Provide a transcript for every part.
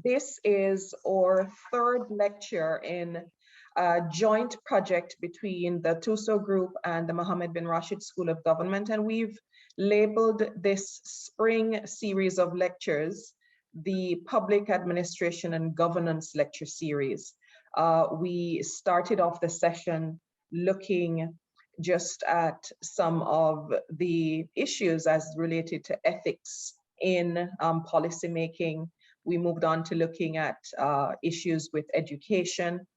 This is our third lecture in a joint project between the THUSO group and the Mohammed bin Rashid School of Government, and we've labeled this spring series of lectures the Public Administration and Governance Lecture Series. We started off the session looking just at some of the issues as related to ethics in policymaking. We moved on to looking at issues with education.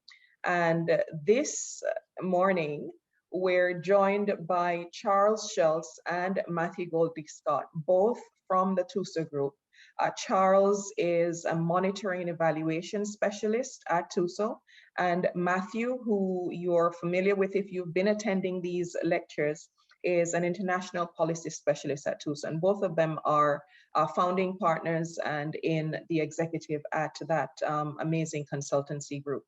And this morning, we're joined by Charles Schulze and Matthew Goldie-Scot, both from the THUSO group. Charles is a monitoring and evaluation specialist at THUSO, and Matthew, who you're familiar with if you've been attending these lectures, is an international policy specialist at THUSO, and both of them are founding partners and in the executive at that amazing consultancy group.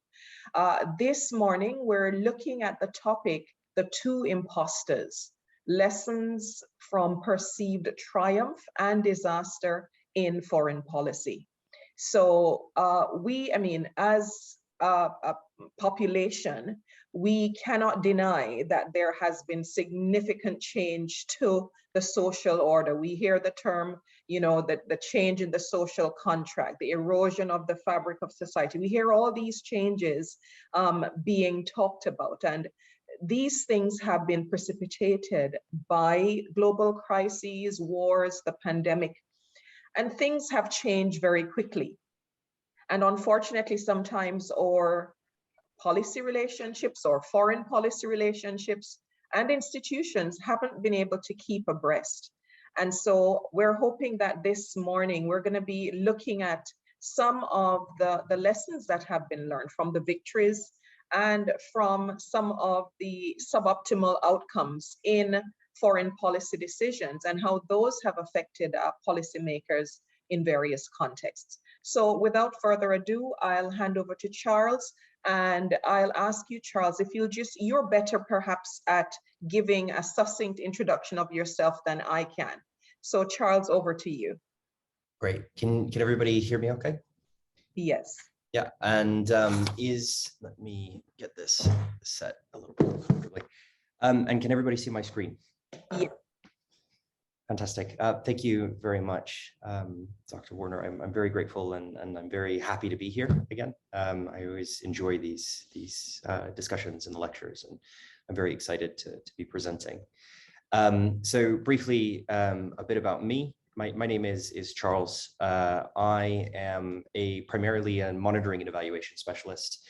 This morning, we're looking at the topic, the two imposters, lessons from perceived triumph and disaster in foreign policy. So as a population, we cannot deny that there has been significant change to the social order. We hear the term, the change in the social contract, the erosion of the fabric of society. We hear all these changes being talked about, and these things have been precipitated by global crises, wars, the pandemic, and things have changed very quickly. And unfortunately, sometimes our policy relationships or foreign policy relationships and institutions haven't been able to keep abreast. And so we're hoping that this morning we're going to be looking at some of the lessons that have been learned from the victories and from some of the suboptimal outcomes in foreign policy decisions and how those have affected policymakers in various contexts. So without further ado, I'll hand over to Charles, and I'll ask you, Charles, if you're better perhaps at giving a succinct introduction of yourself than I can. So Charles, over to you. Great. Can everybody hear me okay? Yes. Yeah, and let me get this set a little bit more comfortably. And can everybody see my screen? Yeah. Fantastic. Thank you very much, Dr. Warner. I'm very grateful and I'm very happy to be here again. I always enjoy these discussions and the lectures, and I'm very excited to be presenting. So briefly, a bit about me. My name is Charles. I am primarily a monitoring and evaluation specialist,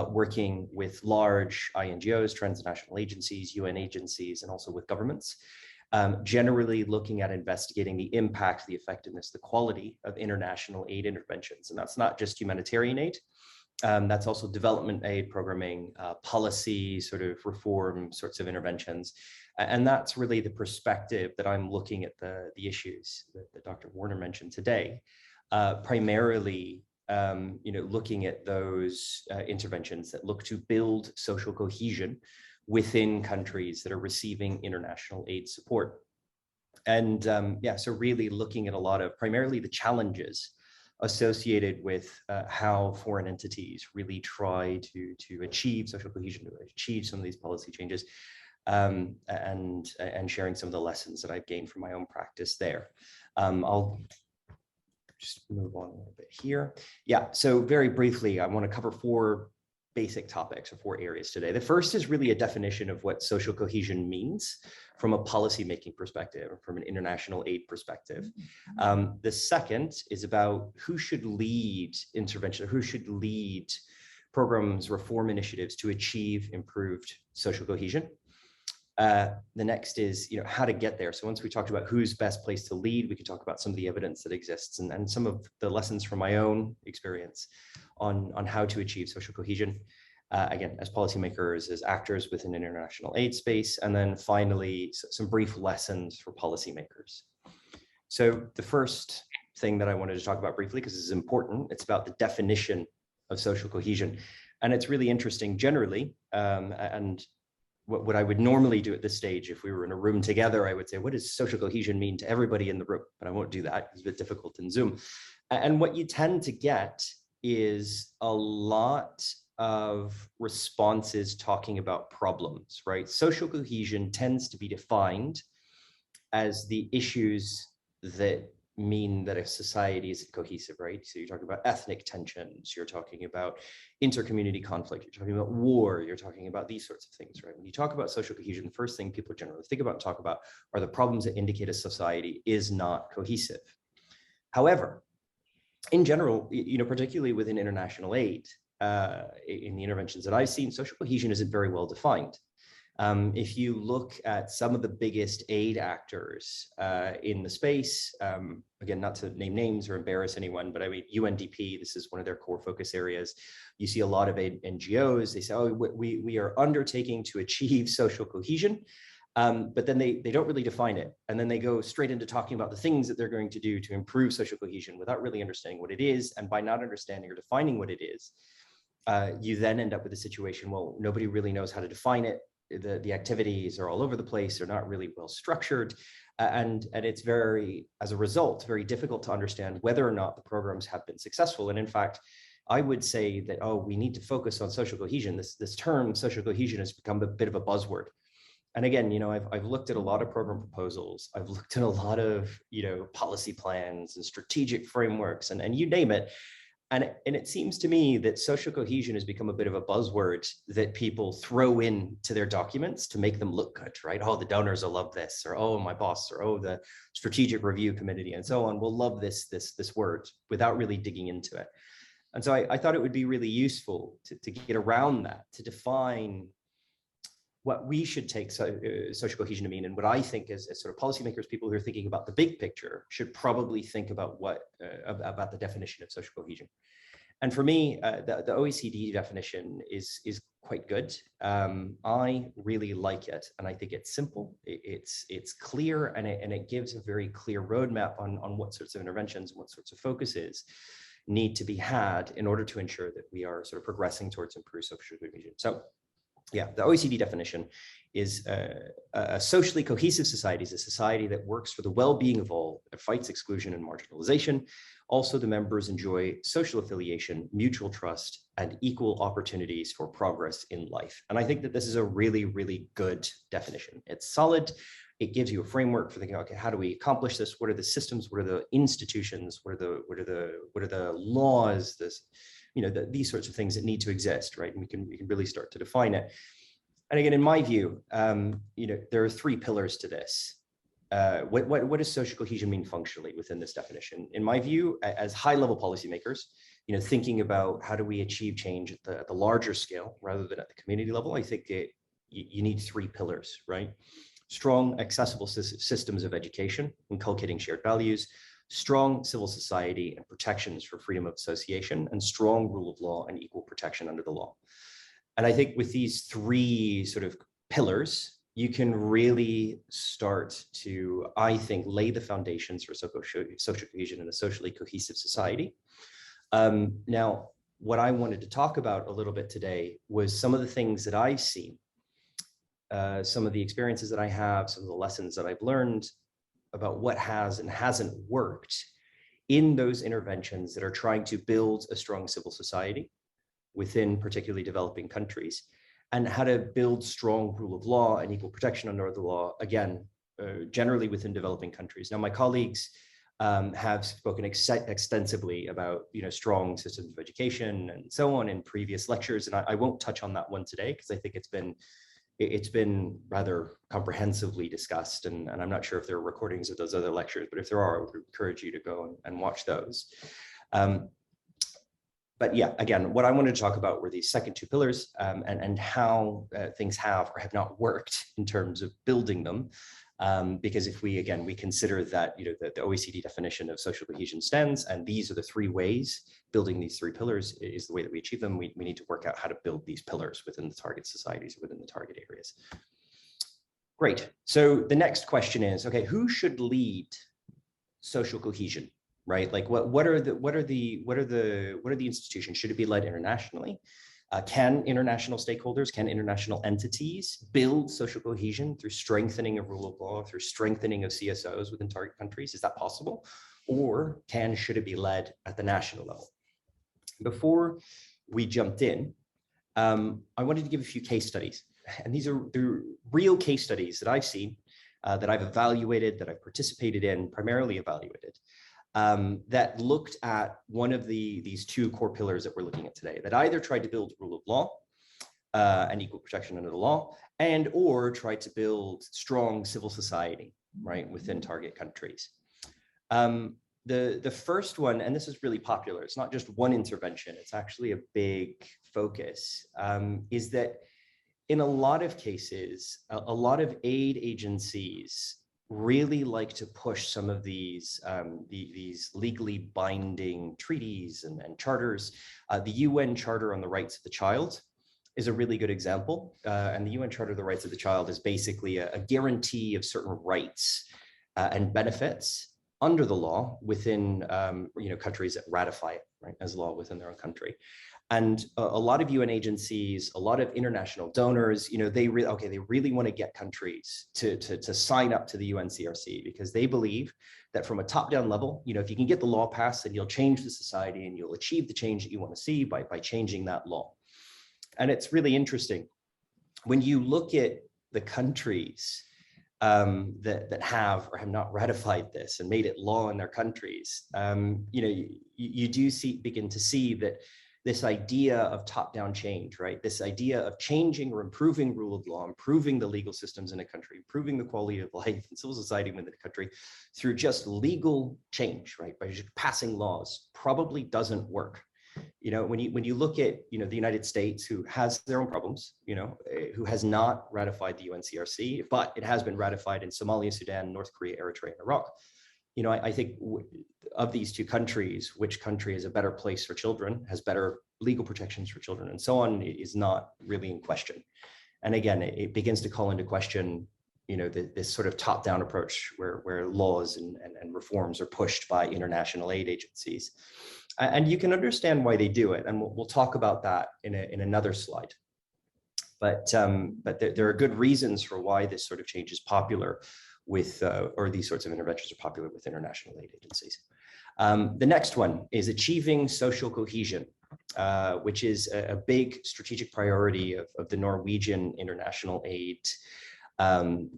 working with large INGOs, transnational agencies, UN agencies, and also with governments. Generally looking at investigating the impact, the effectiveness, the quality of international aid interventions. And that's not just humanitarian aid, that's also development aid, programming, policy, sort of reform sorts of interventions. And that's really the perspective that I'm looking at the issues that Dr. Warner mentioned today, primarily looking at those interventions that look to build social cohesion within countries that are receiving international aid support. And so really looking at a lot of primarily the challenges associated with how foreign entities really try to achieve social cohesion, to achieve some of these policy changes, and sharing some of the lessons that I've gained from my own practice there. I'll just move on a little bit here. Yeah, so very briefly, I want to cover four basic topics or four areas today. The first is really a definition of what social cohesion means from a policymaking perspective, or from an international aid perspective. The second is about who should lead intervention, or who should lead programs, reform initiatives to achieve improved social cohesion. The next is, how to get there. So once we talked about who's best placed to lead, we can talk about some of the evidence that exists and some of the lessons from my own experience on how to achieve social cohesion, again, as policymakers, as actors within an international aid space, and then finally, some brief lessons for policymakers. So the first thing that I wanted to talk about briefly, because this is important, it's about the definition of social cohesion. And it's really interesting generally, and what I would normally do at this stage, if we were in a room together, I would say, what does social cohesion mean to everybody in the room? But I won't do that, it's a bit difficult in Zoom. And what you tend to get is a lot of responses talking about problems, right? Social cohesion tends to be defined as the issues that mean that a society is cohesive, right? So you're talking about ethnic tensions, you're talking about inter-community conflict, you're talking about war, you're talking about these sorts of things, right? When you talk about social cohesion, the first thing people generally think about and talk about are the problems that indicate a society is not cohesive. However, in general, particularly within international aid, in the interventions that I've seen, social cohesion isn't very well defined. If you look at some of the biggest aid actors in the space, again, not to name names or embarrass anyone, but I mean, UNDP, this is one of their core focus areas. You see a lot of NGOs, they say, oh, we are undertaking to achieve social cohesion. But then they don't really define it. And then they go straight into talking about the things that they're going to do to improve social cohesion without really understanding what it is. And by not understanding or defining what it is, you then end up with a situation, well, nobody really knows how to define it. The activities are all over the place. They're not really well structured. And it's as a result, very difficult to understand whether or not the programs have been successful. And in fact, I would say that, oh, we need to focus on social cohesion. This term, social cohesion, has become a bit of a buzzword. And again, I've looked at a lot of program proposals. I've looked at a lot of, policy plans and strategic frameworks and you name it. And it seems to me that social cohesion has become a bit of a buzzword that people throw into their documents to make them look good, right? Oh, the donors will love this, or oh, my boss, or oh, the strategic review committee and so on will love this word without really digging into it. And so I thought it would be really useful to get around that, to define what we should take social cohesion to mean, and what I think as sort of policymakers, people who are thinking about the big picture, should probably think about about the definition of social cohesion. And for me, the OECD definition is quite good. I really like it, and I think it's simple, it's clear, and it gives a very clear roadmap on what sorts of interventions, what sorts of focuses need to be had in order to ensure that we are sort of progressing towards improved social cohesion. So yeah, the OECD definition is a socially cohesive society is a society that works for the well-being of all, that fights exclusion and marginalization. Also, the members enjoy social affiliation, mutual trust, and equal opportunities for progress in life. And I think that this is a really, really good definition. It's solid. It gives you a framework for thinking, okay, how do we accomplish this? What are the systems? What are the institutions? What are the laws? These sorts of things that need to exist, right? And we can really start to define it. And again, in my view, there are three pillars to this. What does social cohesion mean functionally within this definition? In my view, as high-level policymakers, thinking about how do we achieve change at the larger scale rather than at the community level, I think you need three pillars, right? Strong, accessible systems of education, inculcating shared values, strong civil society and protections for freedom of association, and strong rule of law and equal protection under the law. And I think with these three sort of pillars, you can really start to, I think, lay the foundations for social cohesion in a socially cohesive society. Now, what I wanted to talk about a little bit today was some of the things that I've seen, some of the experiences that I have, some of the lessons that I've learned about what has and hasn't worked in those interventions that are trying to build a strong civil society within particularly developing countries, and how to build strong rule of law and equal protection under the law, again, generally within developing countries. Now, my colleagues have spoken extensively about strong systems of education and so on in previous lectures, and I won't touch on that one today because I think it's been rather comprehensively discussed, and I'm not sure if there are recordings of those other lectures, but if there are, I would encourage you to go and watch those. But yeah, again, what I wanted to talk about were these second two pillars and how things have or have not worked in terms of building them. Because if we consider that the OECD definition of social cohesion stands, and these are the three ways, building these three pillars is the way that we achieve them. We need to work out how to build these pillars within the target societies, within the target areas. Great. So the next question is, okay, who should lead social cohesion, right? Like what are the institutions? Should it be led internationally? Can international stakeholders, can international entities build social cohesion through strengthening of rule of law, through strengthening of CSOs within target countries? Is that possible? or should it be led at the national level? Before we jumped in, I wanted to give a few case studies. And these are the real case studies that I've seen, that I've evaluated, that I've participated in, primarily evaluated, that looked at one of these two core pillars that we're looking at today, that either tried to build rule of law and equal protection under the law, and or tried to build strong civil society, right, within target countries. The first one, and this is really popular, it's not just one intervention, it's actually a big focus, is that in a lot of cases, a lot of aid agencies really like to push some of these legally binding treaties and charters. The UN Charter on the Rights of the Child is a really good example. And the UN Charter of the Rights of the Child is basically a guarantee of certain rights and benefits under the law within countries that ratify it, right, as law within their own country. And a lot of UN agencies, a lot of international donors, they really want to get countries to sign up to the UNCRC, because they believe that from a top-down level, if you can get the law passed, then you'll change the society and you'll achieve the change that you want to see by changing that law. And it's really interesting when you look at the countries that have or have not ratified this and made it law in their countries. You do begin to see that this idea of top-down change, right? This idea of changing or improving rule of law, improving the legal systems in a country, improving the quality of life and civil society within a country through just legal change, right? By just passing laws, probably doesn't work. When you look at the United States, who has their own problems, who has not ratified the UNCRC, but it has been ratified in Somalia, Sudan, North Korea, Eritrea, and Iraq. I think of these two countries, which country is a better place for children, has better legal protections for children, and so on, is not really in question. And again, it begins to call into question, this sort of top-down approach where laws and reforms are pushed by international aid agencies. And you can understand why they do it, and we'll talk about that in another slide. But there are good reasons for why this sort of change is popular with, or these sorts of interventions are popular with international aid agencies. The next one is achieving social cohesion, which is a big strategic priority of the Norwegian international aid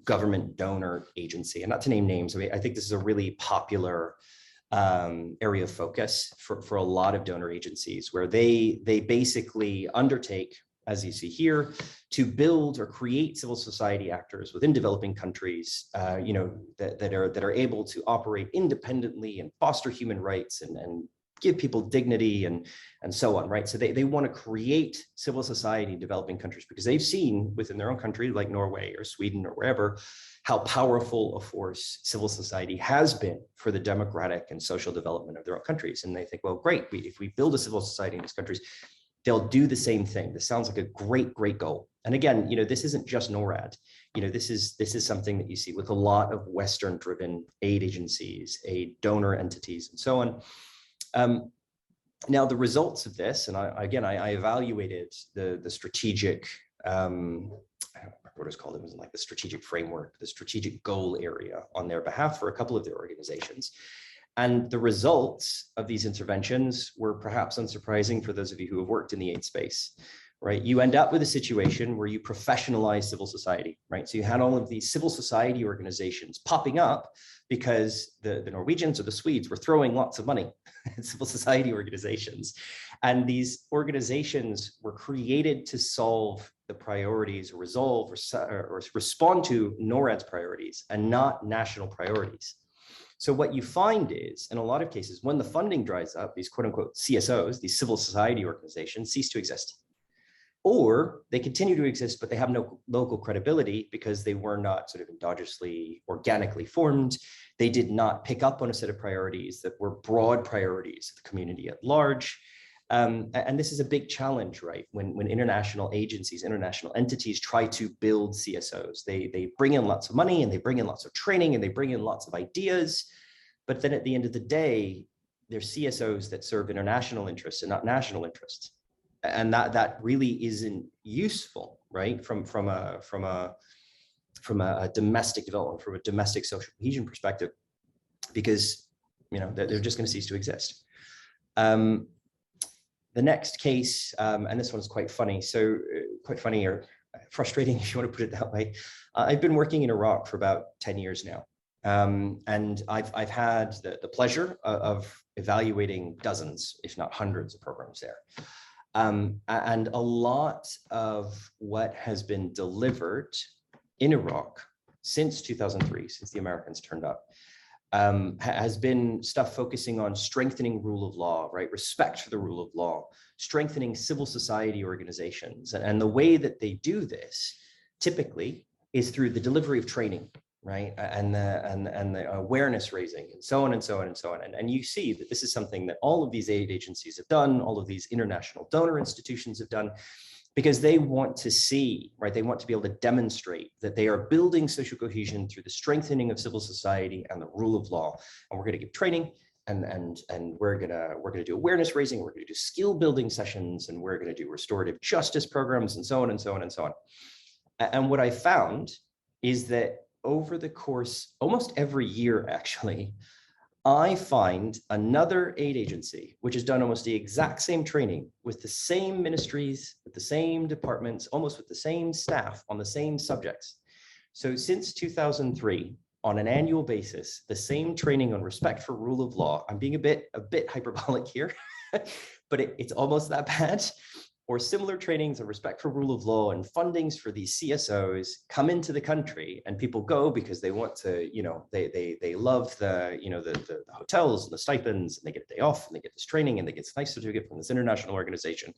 government donor agency. And not to name names, I think this is a really popular area of focus for a lot of donor agencies, where they basically undertake, as you see here, to build or create civil society actors within developing countries, that are able to operate independently and foster human rights and give people dignity and so on, right? So they want to create civil society in developing countries because they've seen within their own country, like Norway or Sweden or wherever, how powerful a force civil society has been for the democratic and social development of their own countries. And they think, well, great, if we build a civil society in these countries, they'll do the same thing. This sounds like a great, great goal. And again, this isn't just NORAD. This is something that you see with a lot of Western-driven aid agencies, aid donor entities, and so on. Now, the results of this, and I evaluated the strategic, I don't remember what it was called. It was like the strategic framework, the strategic goal area on their behalf for a couple of their organizations. And the results of these interventions were perhaps unsurprising for those of you who have worked in the aid space, right? You end up with a situation where you professionalize civil society, right? So you had all of these civil society organizations popping up because the Norwegians or the Swedes were throwing lots of money at civil society organizations. And these organizations were created to solve the priorities, or resolve or respond to NORAD's priorities and not national priorities. So what you find is, in a lot of cases, when the funding dries up, these quote unquote CSOs, these civil society organizations, cease to exist. Or they continue to exist, but they have no local credibility because they were not sort of endogenously, organically formed. They did not pick up on a set of priorities that were broad priorities of the community at large. And this is a big challenge, right? When international agencies, international entities try to build CSOs, they bring in lots of money and they bring in lots of training and they bring in lots of ideas. But then at the end of the day, they're CSOs that serve international interests and not national interests. And that really isn't useful, right? From a domestic development, from a domestic social cohesion perspective, because they're just going to cease to exist. The next case, and this one's quite funny. So quite funny or frustrating, if you want to put it that way. I've been working in Iraq for about 10 years now. And I've had the pleasure of evaluating dozens, if not hundreds of programs there. And a lot of what has been delivered in Iraq since 2003, since the Americans turned up, has been stuff focusing on strengthening rule of law, right? Respect for the rule of law, strengthening civil society organizations. And the way that they do this typically is through the delivery of training, right? And the awareness raising and so on and so on and so on. And you see that this is something that all of these aid agencies have done, all of these international donor institutions have done, because they want to see, right? They want to be able to demonstrate that they are building social cohesion through the strengthening of civil society and the rule of law. And we're going to give training, and we're gonna do awareness raising, we're going to do skill building sessions, and we're going to do restorative justice programs, and so on and so on and so on. And what I found is that over the course, almost every year actually, I find another aid agency which has done almost the exact same training with the same ministries, with the same departments, almost with the same staff on the same subjects. So since 2003, on an annual basis, the same training on respect for rule of law. I'm being a bit hyperbolic here, but it's almost that bad. Or similar trainings on respect for rule of law and fundings for these CSOs come into the country, and people go because they want to, they love the hotels and the stipends, and they get a day off, and they get this training, and they get this nice certificate from this international organization.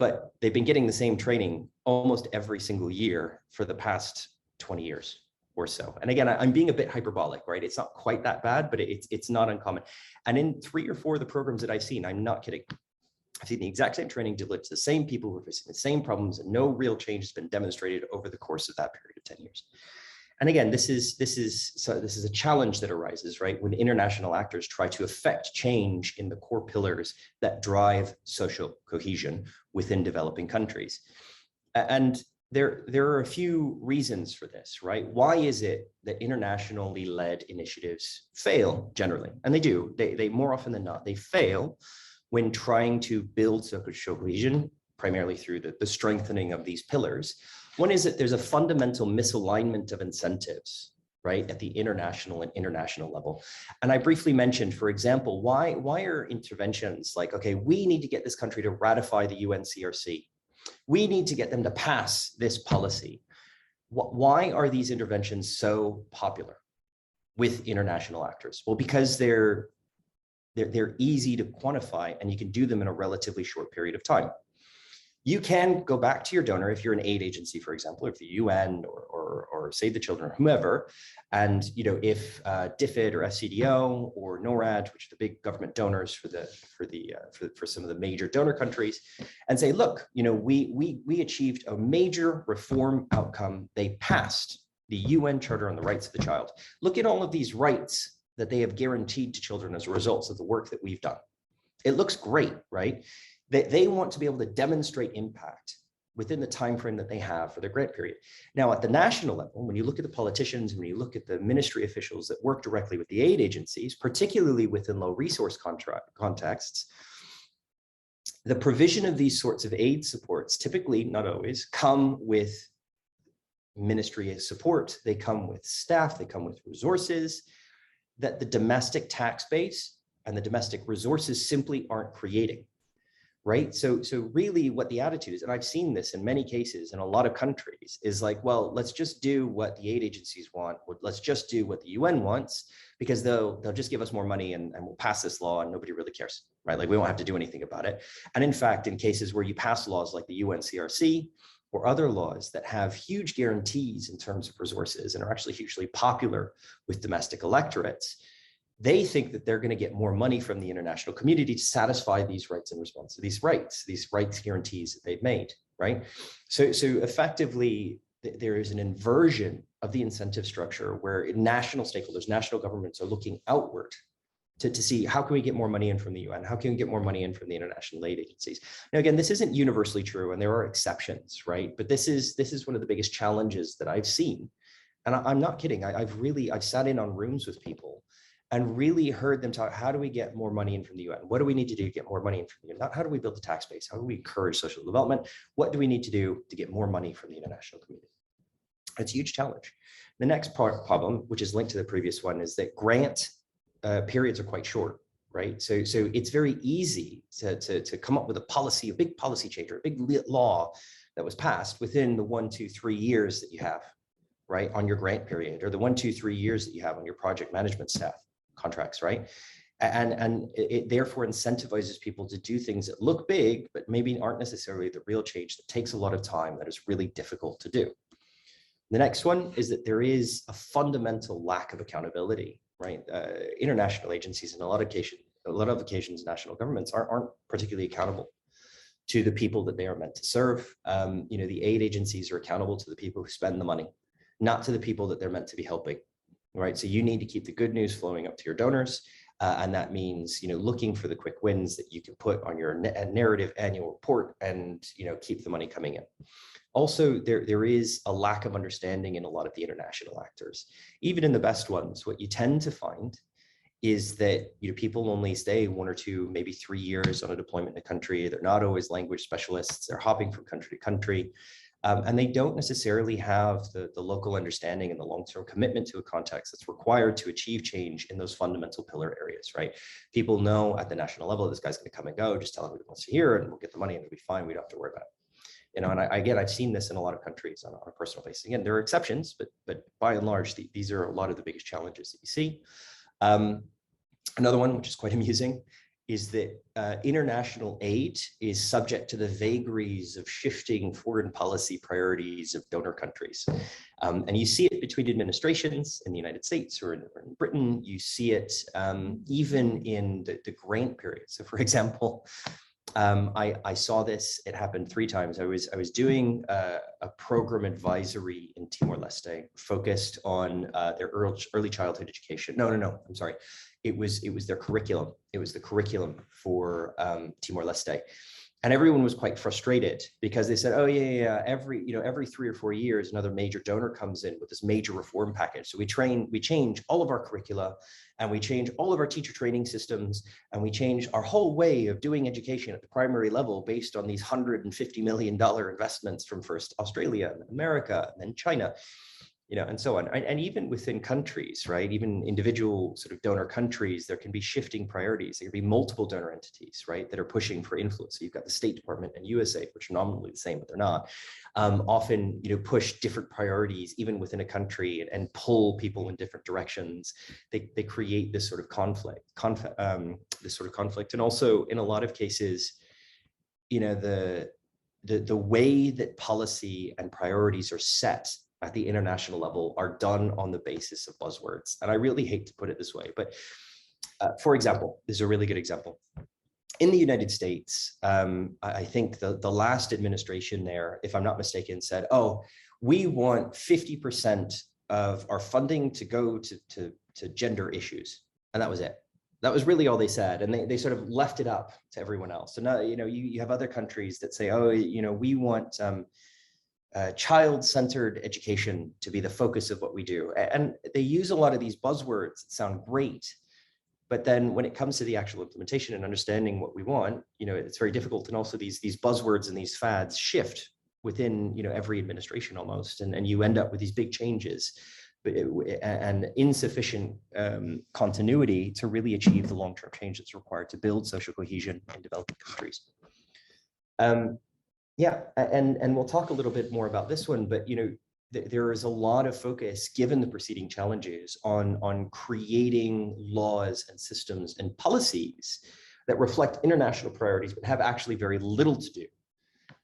But they've been getting the same training almost every single year for the past 20 years or so. And again, I'm being a bit hyperbolic, right? It's not quite that bad, but it's not uncommon. And in 3 or 4 of the programs that I've seen, I'm not kidding, I've seen the exact same training delivered to the same people who are facing the same problems, and no real change has been demonstrated over the course of that period of 10 years. And again, this is a challenge that arises, right, when international actors try to affect change in the core pillars that drive social cohesion within developing countries. And there are a few reasons for this, right? Why is it that internationally led initiatives fail generally? And they do. They more often than not, they fail when trying to build social cohesion, primarily through the strengthening of these pillars. One is that there's a fundamental misalignment of incentives, right, at the international level. And I briefly mentioned, for example, why are interventions like, okay, we need to get this country to ratify the UNCRC. We need to get them to pass this policy. Why are these interventions so popular with international actors? Well, because they're easy to quantify, and you can do them in a relatively short period of time. You can go back to your donor if you're an aid agency, for example, if the UN or Save the Children or whomever, and if DFID or FCDO or NORAD, which are the big government donors for some of the major donor countries, and say, look, we achieved a major reform outcome. They passed the UN Charter on the Rights of the Child. Look at all of these rights that they have guaranteed to children as a result of the work that we've done. It looks great, right? They want to be able to demonstrate impact within the time frame that they have for their grant period. Now, at the national level, when you look at the politicians, when you look at the ministry officials that work directly with the aid agencies, particularly within low resource contexts, the provision of these sorts of aid supports typically, not always, come with ministry support. They come with staff, they come with resources that the domestic tax base and the domestic resources simply aren't creating, right? So really what the attitude is, and I've seen this in many cases in a lot of countries, is like, well, let's just do what the aid agencies want. Let's just do what the UN wants, because they'll just give us more money and we'll pass this law and nobody really cares, right? Like we won't have to do anything about it. And in fact, in cases where you pass laws like the UNCRC, or other laws that have huge guarantees in terms of resources and are actually hugely popular with domestic electorates, they think that they're going to get more money from the international community to satisfy these rights in response to these rights guarantees that they've made, right? So effectively, there is an inversion of the incentive structure where national stakeholders, national governments are looking outward to see how can we get more money in from the UN? How can we get more money in from the international aid agencies? Now, again, this isn't universally true, and there are exceptions, right? But this is one of the biggest challenges that I've seen. And I'm not kidding. I've sat in on rooms with people, and really heard them talk, how do we get more money in from the UN? What do we need to do to get more money in from the UN? Not how do we build the tax base? How do we encourage social development? What do we need to do to get more money from the international community? It's a huge challenge. The next problem, which is linked to the previous one, is that grant periods are quite short, right? So it's very easy to come up with a policy, a big policy change, or a big law that was passed within the 1, 2, 3 years that you have, right, on your grant period, or the 1, 2, 3 years that you have on your project management staff contracts, right? And it therefore incentivizes people to do things that look big, but maybe aren't necessarily the real change, that takes a lot of time, that is really difficult to do. The next one is that there is a fundamental lack of accountability, right? International agencies, in a lot of occasions, national governments aren't particularly accountable to the people that they are meant to serve. The aid agencies are accountable to the people who spend the money, not to the people that they're meant to be helping, right? So you need to keep the good news flowing up to your donors. And that means, looking for the quick wins that you can put on your narrative annual report and, keep the money coming in. Also, there is a lack of understanding in a lot of the international actors. Even in the best ones, what you tend to find is that people only stay 1 or 2, maybe 3 years on a deployment in a country. They're not always language specialists. They're hopping from country to country. And they don't necessarily have the local understanding and the long-term commitment to a context that's required to achieve change in those fundamental pillar areas, right? People know at the national level, this guy's going to come and go, just tell him what he wants to hear, and we'll get the money and it'll be fine. We don't have to worry about it. And again, I've seen this in a lot of countries on a personal basis. Again, there are exceptions, but by and large, these are a lot of the biggest challenges that you see. Another one, which is quite amusing, is that international aid is subject to the vagaries of shifting foreign policy priorities of donor countries. And you see it between administrations in the United States or in Britain. You see it even in the grant period. So for example, I saw this, it happened 3 times. I was doing a program advisory in Timor-Leste focused on their early childhood education. No, I'm sorry. It was their curriculum. It was the curriculum for Timor-Leste. And everyone was quite frustrated because they said, oh yeah, every 3 or 4 years, another major donor comes in with this major reform package. So we change all of our curricula, and we change all of our teacher training systems, and we change our whole way of doing education at the primary level based on these $150 million investments from first Australia, and America, and then China, and so on. And even within countries, right, even individual sort of donor countries, there can be shifting priorities. There can be multiple donor entities, right, that are pushing for influence. So you've got the State Department and USA, which are nominally the same, but they're not. Often, push different priorities even within a country and pull people in different directions. They create this sort of conflict. And also, in a lot of cases, the way that policy and priorities are set at the international level are done on the basis of buzzwords. And I really hate to put it this way, but for example, this is a really good example. In the United States, I think the last administration there, if I'm not mistaken, said, oh, we want 50% of our funding to go to gender issues. And that was it. That was really all they said. And they sort of left it up to everyone else. So now, you have other countries that say, oh, we want child-centered education to be the focus of what we do. And they use a lot of these buzzwords that sound great, but then when it comes to the actual implementation and understanding what we want, it's very difficult. And also these buzzwords and these fads shift within, every administration almost, and you end up with these big changes and insufficient continuity to really achieve the long-term change that's required to build social cohesion in developing countries. Yeah, and we'll talk a little bit more about this one, but there is a lot of focus, given the preceding challenges, on creating laws and systems and policies that reflect international priorities, but have actually very little to do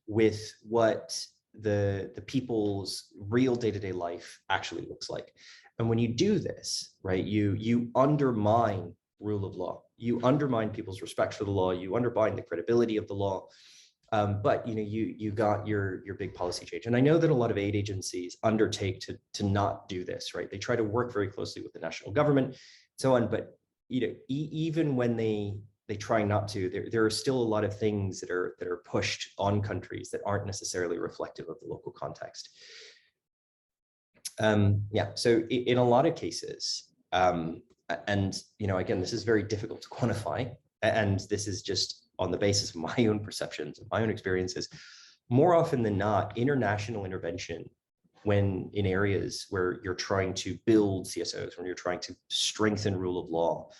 with what the people's real day-to-day life actually looks like. And when you do this, right, you undermine rule of law, you undermine people's respect for the law, you undermine the credibility of the law. But you got your big policy change. And I know that a lot of aid agencies undertake to not do this, right? They try to work very closely with the national government, so on. But even when they try not to, there are still a lot of things that are pushed on countries that aren't necessarily reflective of the local context. Yeah, so in a lot of cases, And, again, this is very difficult to quantify. And this is just on the basis of my own perceptions, of my own experiences. More often than not, international intervention, when in areas where you're trying to build CSOs, when you're trying to strengthen rule of law,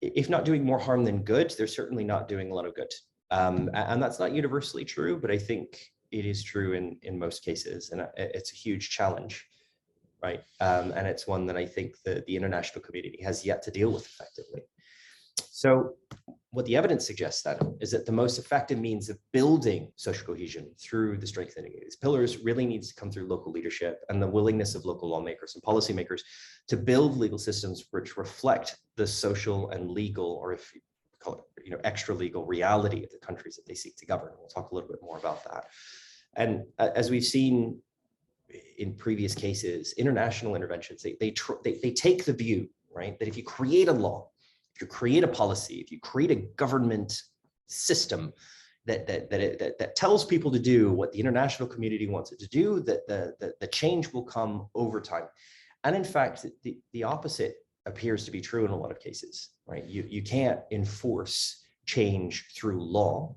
if not doing more harm than good, they're certainly not doing a lot of good. And that's not universally true, but I think it is true in most cases. And it's a huge challenge, right? And it's one that I think the international community has yet to deal with effectively. So what the evidence suggests then is that the most effective means of building social cohesion through the strengthening of these pillars really needs to come through local leadership and the willingness of local lawmakers and policymakers to build legal systems which reflect the social and legal, or if you call it, extra legal reality of the countries that they seek to govern. We'll talk a little bit more about that. And as we've seen in previous cases, international interventions, they take the view, right, that if you create a law, if you create a policy, if you create a government system that tells people to do what the international community wants it to do, that the change will come over time. And in fact, the opposite appears to be true in a lot of cases, right? You can't enforce change through law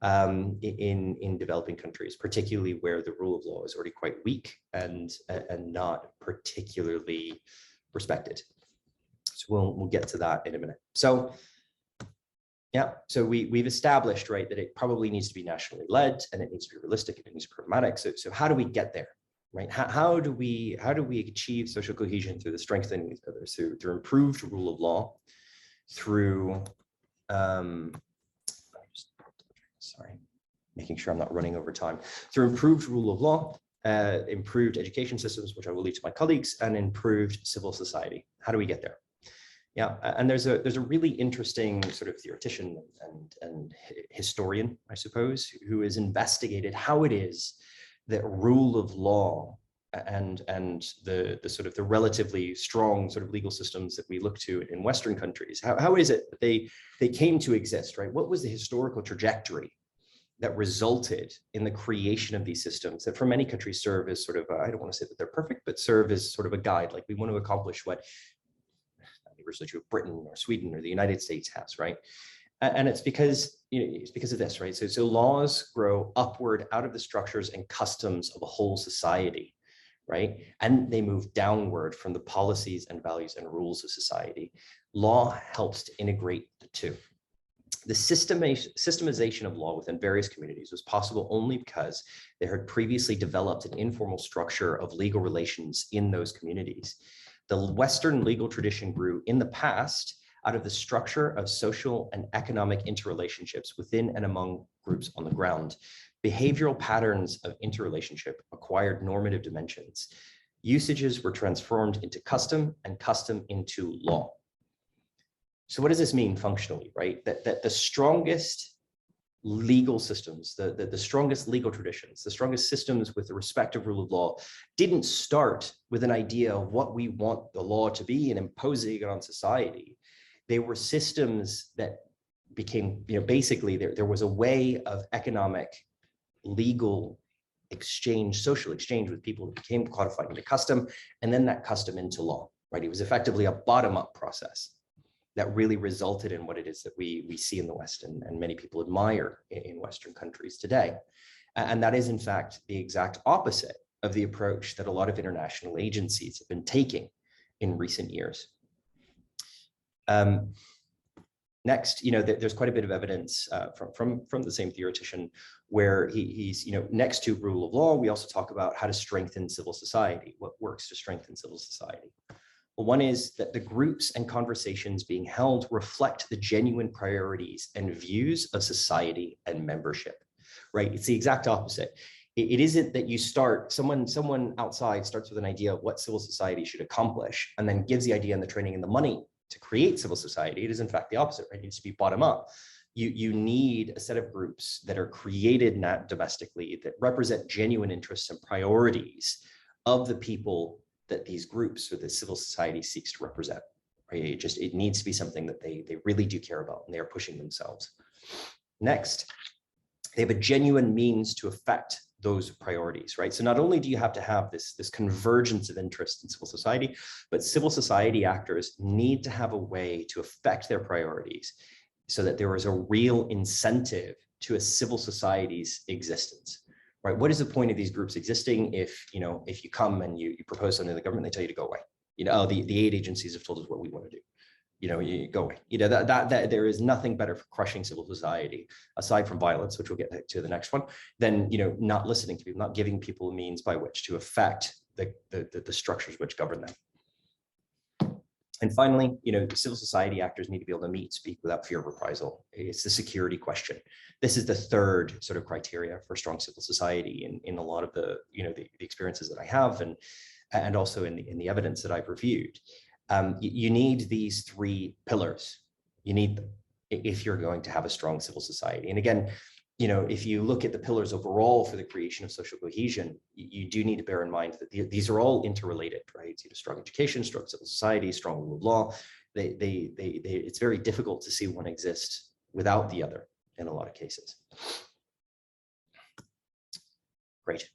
in developing countries, particularly where the rule of law is already quite weak and not particularly respected. So we'll get to that in a minute. So yeah, so we've established, right, that it probably needs to be nationally led, and it needs to be realistic, and it needs to be pragmatic. So how do we get there, right? How do we achieve social cohesion through the strengthening of others, through improved rule of law, through making sure I'm not running over time, through improved rule of law, improved education systems, which I will leave to my colleagues, and improved civil society. How do we get there? Yeah, and there's a really interesting sort of theoretician and historian, I suppose, who has investigated how it is that rule of law and the sort of the relatively strong sort of legal systems that we look to in Western countries, how is it that they came to exist, right? What was the historical trajectory that resulted in the creation of these systems that for many countries serve as sort of, I don't want to say that they're perfect, but serve as sort of a guide, like we want to accomplish what universally of Britain or Sweden or the United States has, right? And it's because, it's because of this, right? So laws grow upward out of the structures and customs of a whole society, right? And they move downward from the policies and values and rules of society. Law helps to integrate the two. The systemization of law within various communities was possible only because there had previously developed an informal structure of legal relations in those communities. The Western legal tradition grew in the past out of the structure of social and economic interrelationships within and among groups on the ground. Behavioral patterns of interrelationship acquired normative dimensions. Usages were transformed into custom and custom into law. So what does this mean functionally, right? That the strongest legal systems, the strongest legal traditions, the strongest systems with the respective rule of law didn't start with an idea of what we want the law to be and imposing it on society. They were systems that became, basically there was a way of economic, legal exchange, social exchange with people that became codified into custom, and then that custom into law, right? It was effectively a bottom-up process that really resulted in what it is that we see in the West and many people admire in Western countries today. And that is, in fact, the exact opposite of the approach that a lot of international agencies have been taking in recent years. Next, there's quite a bit of evidence from the same theoretician where he's, next to rule of law, we also talk about how to strengthen civil society, what works to strengthen civil society. Well, one is that the groups and conversations being held reflect the genuine priorities and views of society and membership, right? It's the exact opposite. It isn't that you start, someone outside starts with an idea of what civil society should accomplish and then gives the idea and the training and the money to create civil society. It is in fact the opposite, right? It needs to be bottom up. You need a set of groups that are created not domestically that represent genuine interests and priorities of the people that these groups or the civil society seeks to represent, right? It needs to be something that they really do care about and they are pushing themselves. Next, they have a genuine means to affect those priorities, right? So not only do you have to have this convergence of interest in civil society, but civil society actors need to have a way to affect their priorities so that there is a real incentive to a civil society's existence, right? What is the point of these groups existing if, if you come and you propose something to the government, they tell you to go away? Oh, the aid agencies have told us what we want to do. You go away. That there is nothing better for crushing civil society, aside from violence, which we'll get to the next one, than not listening to people, not giving people a means by which to affect the structures which govern them. And finally, civil society actors need to be able to speak without fear of reprisal. It's the security question. This is the third sort of criteria for strong civil society in a lot of the experiences that I have, and also in the evidence that I've reviewed. You need these three pillars. You need them if you're going to have a strong civil society. And again, if you look at the pillars overall for the creation of social cohesion, you do need to bear in mind that these are all interrelated, right? Strong education, strong civil society, strong rule of law. It's very difficult to see one exist without the other in a lot of cases. Great.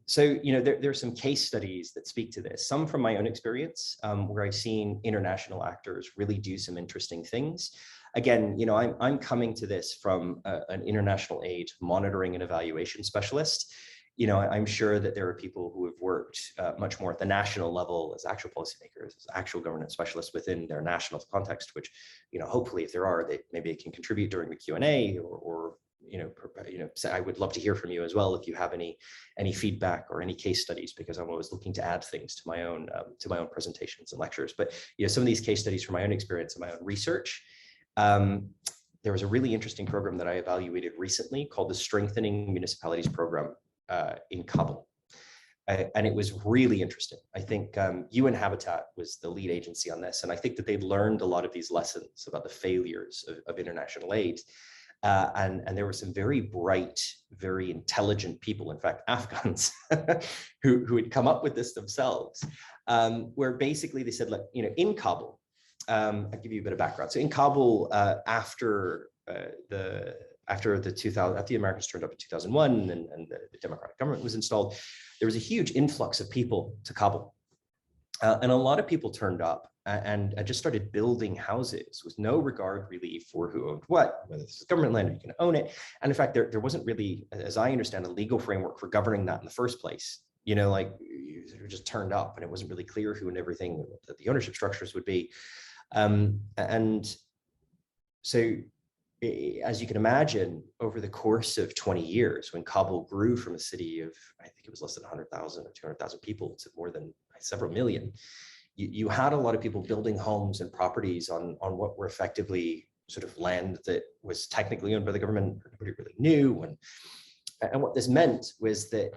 So, there are some case studies that speak to this, some from my own experience, where I've seen international actors really do some interesting things. Again, I'm coming to this from an international aid monitoring and evaluation specialist. I'm sure that there are people who have worked much more at the national level as actual policymakers, as actual governance specialists within their national context, which, hopefully if there are, maybe can contribute during the Q&A or so I would love to hear from you as well if you have any feedback or any case studies, because I'm always looking to add things to my own presentations and lectures. But some of these case studies from my own experience and my own research. There was a really interesting program that I evaluated recently called the Strengthening Municipalities Program in Kabul. And it was really interesting. I think UN Habitat was the lead agency on this. And I think that they learned a lot of these lessons about the failures of international aid. And there were some very bright, very intelligent people, in fact, Afghans, who had come up with this themselves, where basically they said, look, in Kabul, I'll give you a bit of background. So in Kabul, after the Americans turned up in 2001 and the democratic government was installed, there was a huge influx of people to Kabul. And a lot of people turned up and just started building houses with no regard really for who owned what, whether this is government land or you can own it. And in fact, there wasn't really, as I understand, a legal framework for governing that in the first place. Like you sort of just turned up and it wasn't really clear who and everything that the ownership structures would be. And so as you can imagine, over the course of 20 years, when Kabul grew from a city of, I think it was less than 100,000 or 200,000 people to more than several million, you had a lot of people building homes and properties on what were effectively sort of land that was technically owned by the government, nobody really knew. And what this meant was that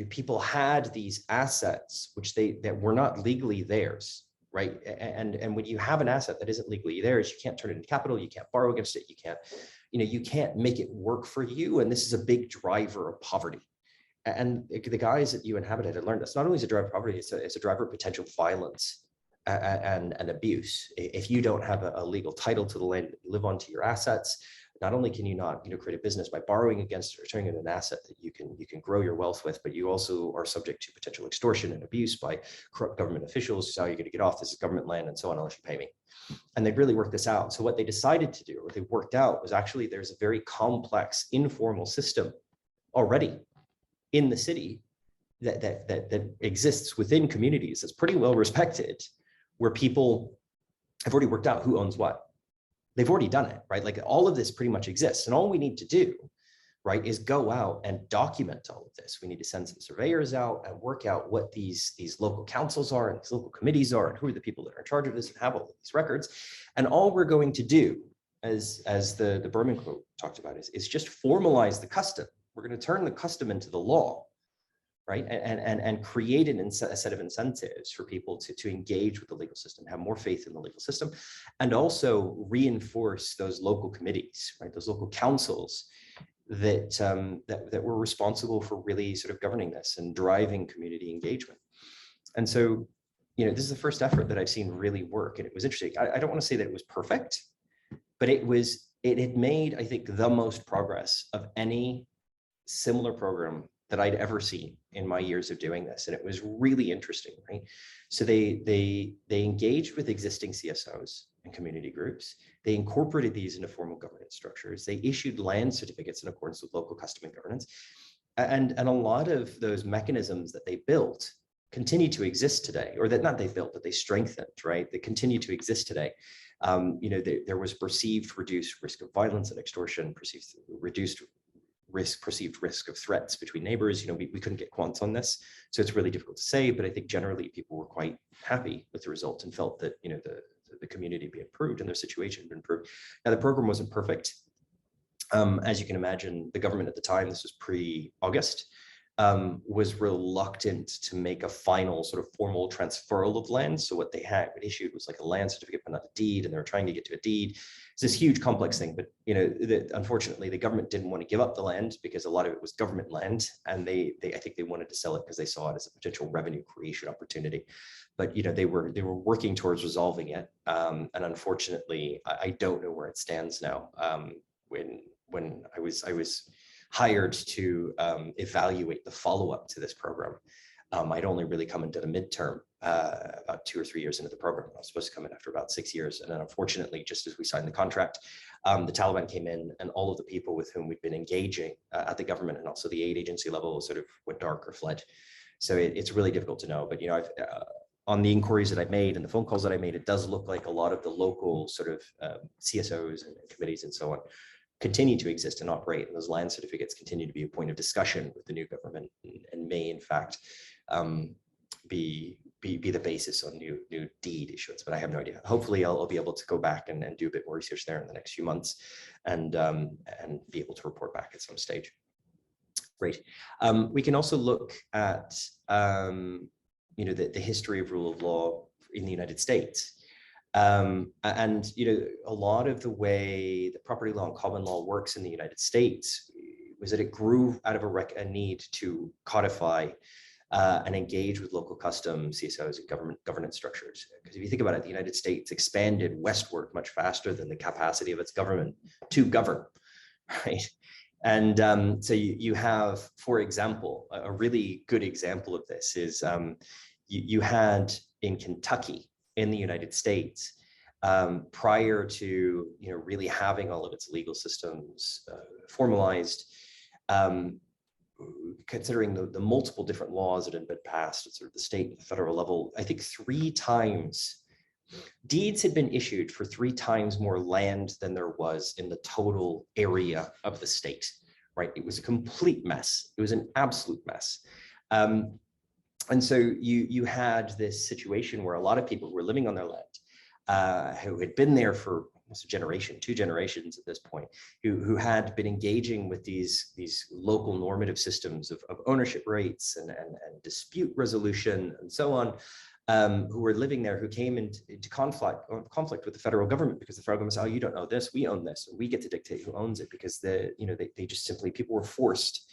people had these assets that were not legally theirs, right? And when you have an asset that isn't legally theirs, you can't turn it into capital, you can't borrow against it, you can't make it work for you. And this is a big driver of poverty. And the guys at UN Habitat had learned this. Not only is it a driver of poverty, it's a driver of potential violence and abuse. If you don't have a legal title to the land that you live on, to your assets, not only can you not create a business by borrowing against or turning it an asset that you can grow your wealth with, but you also are subject to potential extortion and abuse by corrupt government officials. So how are you going to get off? This is government land and so on, unless you pay me. And they'd really worked this out. So what they decided to do, or they worked out, was actually there's a very complex informal system already in the city that exists within communities that's pretty well respected, where people have already worked out who owns what. They've already done it, right? Like all of this pretty much exists. And all we need to do, right, is go out and document all of this. We need to send some surveyors out and work out what these local councils are and these local committees are and who are the people that are in charge of this and have all of these records. And all we're going to do, as the Berman quote talked about, is just formalize the custom. We're going to turn the custom into the law, right? And create a set of incentives for people to engage with the legal system, have more faith in the legal system, and also reinforce those local committees, right? Those local councils that were responsible for really sort of governing this and driving community engagement. And so, this is the first effort that I've seen really work, and it was interesting. I don't want to say that it was perfect, but it had made, I think, the most progress of any similar program that I'd ever seen in my years of doing this. And it was really interesting, right? So they engaged with existing CSOs and community groups. They incorporated these into formal governance structures. They issued land certificates in accordance with local custom and governance. And a lot of those mechanisms that they built continue to exist today, or that not they built, but they strengthened, right? They continue to exist today. There was perceived reduced risk of violence and extortion, perceived risk of threats between neighbors. We couldn't get quants on this, so it's really difficult to say, but I think generally people were quite happy with the result and felt that the community be improved and their situation be improved. Now, the program wasn't perfect. As you can imagine, the government at the time, this was pre-August, was reluctant to make a final sort of formal transferal of land. So what they had issued was like a land certificate, but not a deed, and they were trying to get to a deed. It's this huge complex thing, but unfortunately the government didn't want to give up the land because a lot of it was government land, and I think they wanted to sell it because they saw it as a potential revenue creation opportunity. But they were working towards resolving it, and unfortunately, I don't know where it stands now. When I was hired to evaluate the follow-up to this program, I'd only really come into the midterm about 2 or 3 years into the program. I was supposed to come in after about 6 years. And then unfortunately, just as we signed the contract, the Taliban came in, and all of the people with whom we'd been engaging at the government and also the aid agency level sort of went dark or fled. So it's really difficult to know. But, on the inquiries that I made and the phone calls that I made, it does look like a lot of the local sort of CSOs and committees and so on continue to exist and operate, and those land certificates continue to be a point of discussion with the new government, and may in fact be the basis on new deed issuance. But I have no idea. Hopefully I'll be able to go back and do a bit more research there in the next few months, and be able to report back at some stage. Great. We can also look at the history of rule of law in the United States. A lot of the way that property law and common law works in the United States was that it grew out of a need to codify and engage with local custom CSOs and governance structures. Because if you think about it, the United States expanded westward much faster than the capacity of its government to govern, right? And so you have, for example, a really good example of this is you had in Kentucky, in the United States, prior to really having all of its legal systems formalized, considering the multiple different laws that had been passed at sort of the state and the federal level, I think 3 times deeds had been issued for 3 times more land than there was in the total area of the state, right? It was a complete mess. It was an absolute mess. And so you had this situation where a lot of people who were living on their land, who had been there for almost a generation, 2 generations at this point, who had been engaging with these local normative systems of ownership rights and dispute resolution and so on, who were living there, who came into conflict with the federal government, because the federal government said, oh, you don't know this, we own this, and we get to dictate who owns it, because they just simply, people were forced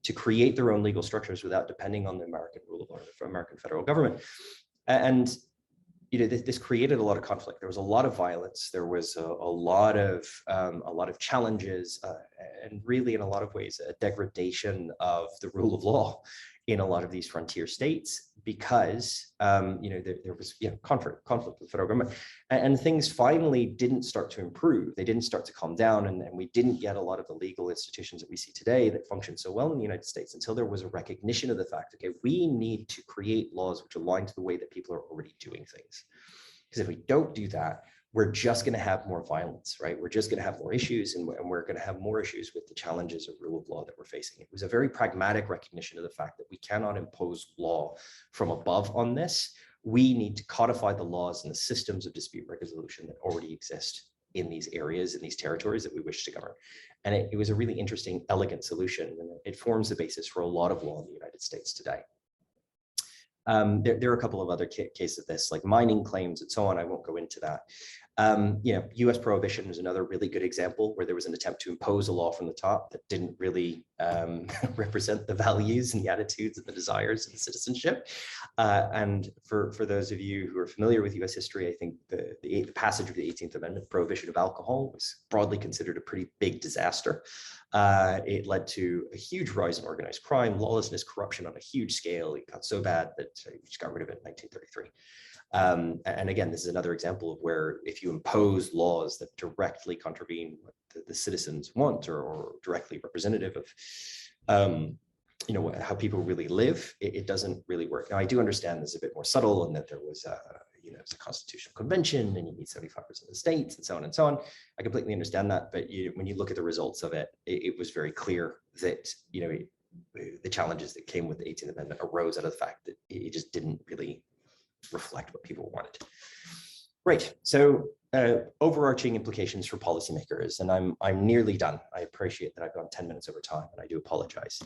to create their own legal structures without depending on the American rule of law, the American federal government. And this created a lot of conflict. There was a lot of violence. There was a lot of challenges, and really, in a lot of ways, a degradation of the rule of law in a lot of these frontier states, because there was conflict with the federal government, and things finally didn't start to improve. They didn't start to calm down, and we didn't get a lot of the legal institutions that we see today that function so well in the United States until there was a recognition of the fact, okay, we need to create laws which align to the way that people are already doing things. Because if we don't do that, we're just going to have more violence, right? We're just going to have more issues, and we're going to have more issues with the challenges of rule of law that we're facing. It was a very pragmatic recognition of the fact that we cannot impose law from above on this. We need to codify the laws and the systems of dispute resolution that already exist in these areas, in these territories that we wish to govern. And it was a really interesting, elegant solution, and it forms the basis for a lot of law in the United States today. There are a couple of other cases of this, like mining claims and so on. I won't go into that. US Prohibition is another really good example where there was an attempt to impose a law from the top that didn't really represent the values and the attitudes and the desires of the citizenship. And for those of you who are familiar with US history, I think the passage of the 18th Amendment, prohibition of alcohol, was broadly considered a pretty big disaster It led to a huge rise in organized crime, lawlessness, corruption on a huge scale. It got so bad that we just got rid of it in 1933. And again, this is another example of where if you impose laws that directly contravene what the citizens want, or directly representative of how people really live, it doesn't really work. Now, I do understand this is a bit more subtle, and that there was it's a constitutional convention and you need 75% of the states and so on and so on. I completely understand that, but when you look at the results of it, it was very clear that the challenges that came with the 18th Amendment arose out of the fact that it just didn't really reflect what people wanted. Right. So overarching implications for policymakers, and I'm nearly done. I appreciate that I've gone 10 minutes over time, and I do apologize.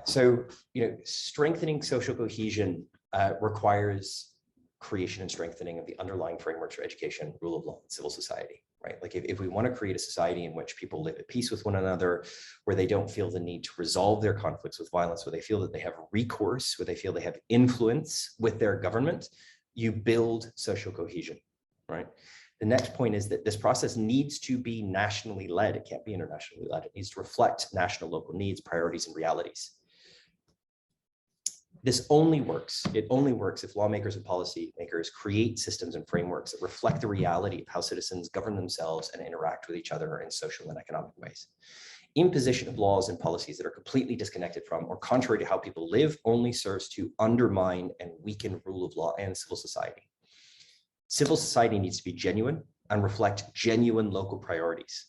So strengthening social cohesion requires creation and strengthening of the underlying frameworks for education, rule of law, and civil society, right? Like if we want to create a society in which people live at peace with one another, where they don't feel the need to resolve their conflicts with violence, where they feel that they have recourse, where they feel they have influence with their government, you build social cohesion, right? The next point is that this process needs to be nationally led. It can't be internationally led. It needs to reflect national, local needs, priorities, and realities. This only works. It only works if lawmakers and policymakers create systems and frameworks that reflect the reality of how citizens govern themselves and interact with each other in social and economic ways. Imposition of laws and policies that are completely disconnected from or contrary to how people live only serves to undermine and weaken rule of law and civil society. Civil society needs to be genuine and reflect genuine local priorities.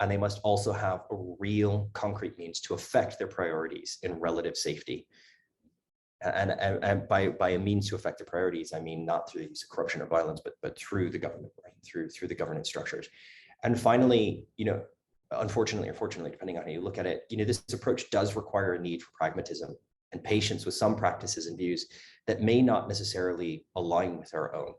And they must also have a real concrete means to affect their priorities in relative safety. And by a means to affect the priorities, I mean not through the use of corruption or violence, but through the government, right? Through the governance structures. And finally, unfortunately or fortunately, depending on how you look at it, this approach does require a need for pragmatism and patience with some practices and views that may not necessarily align with our own,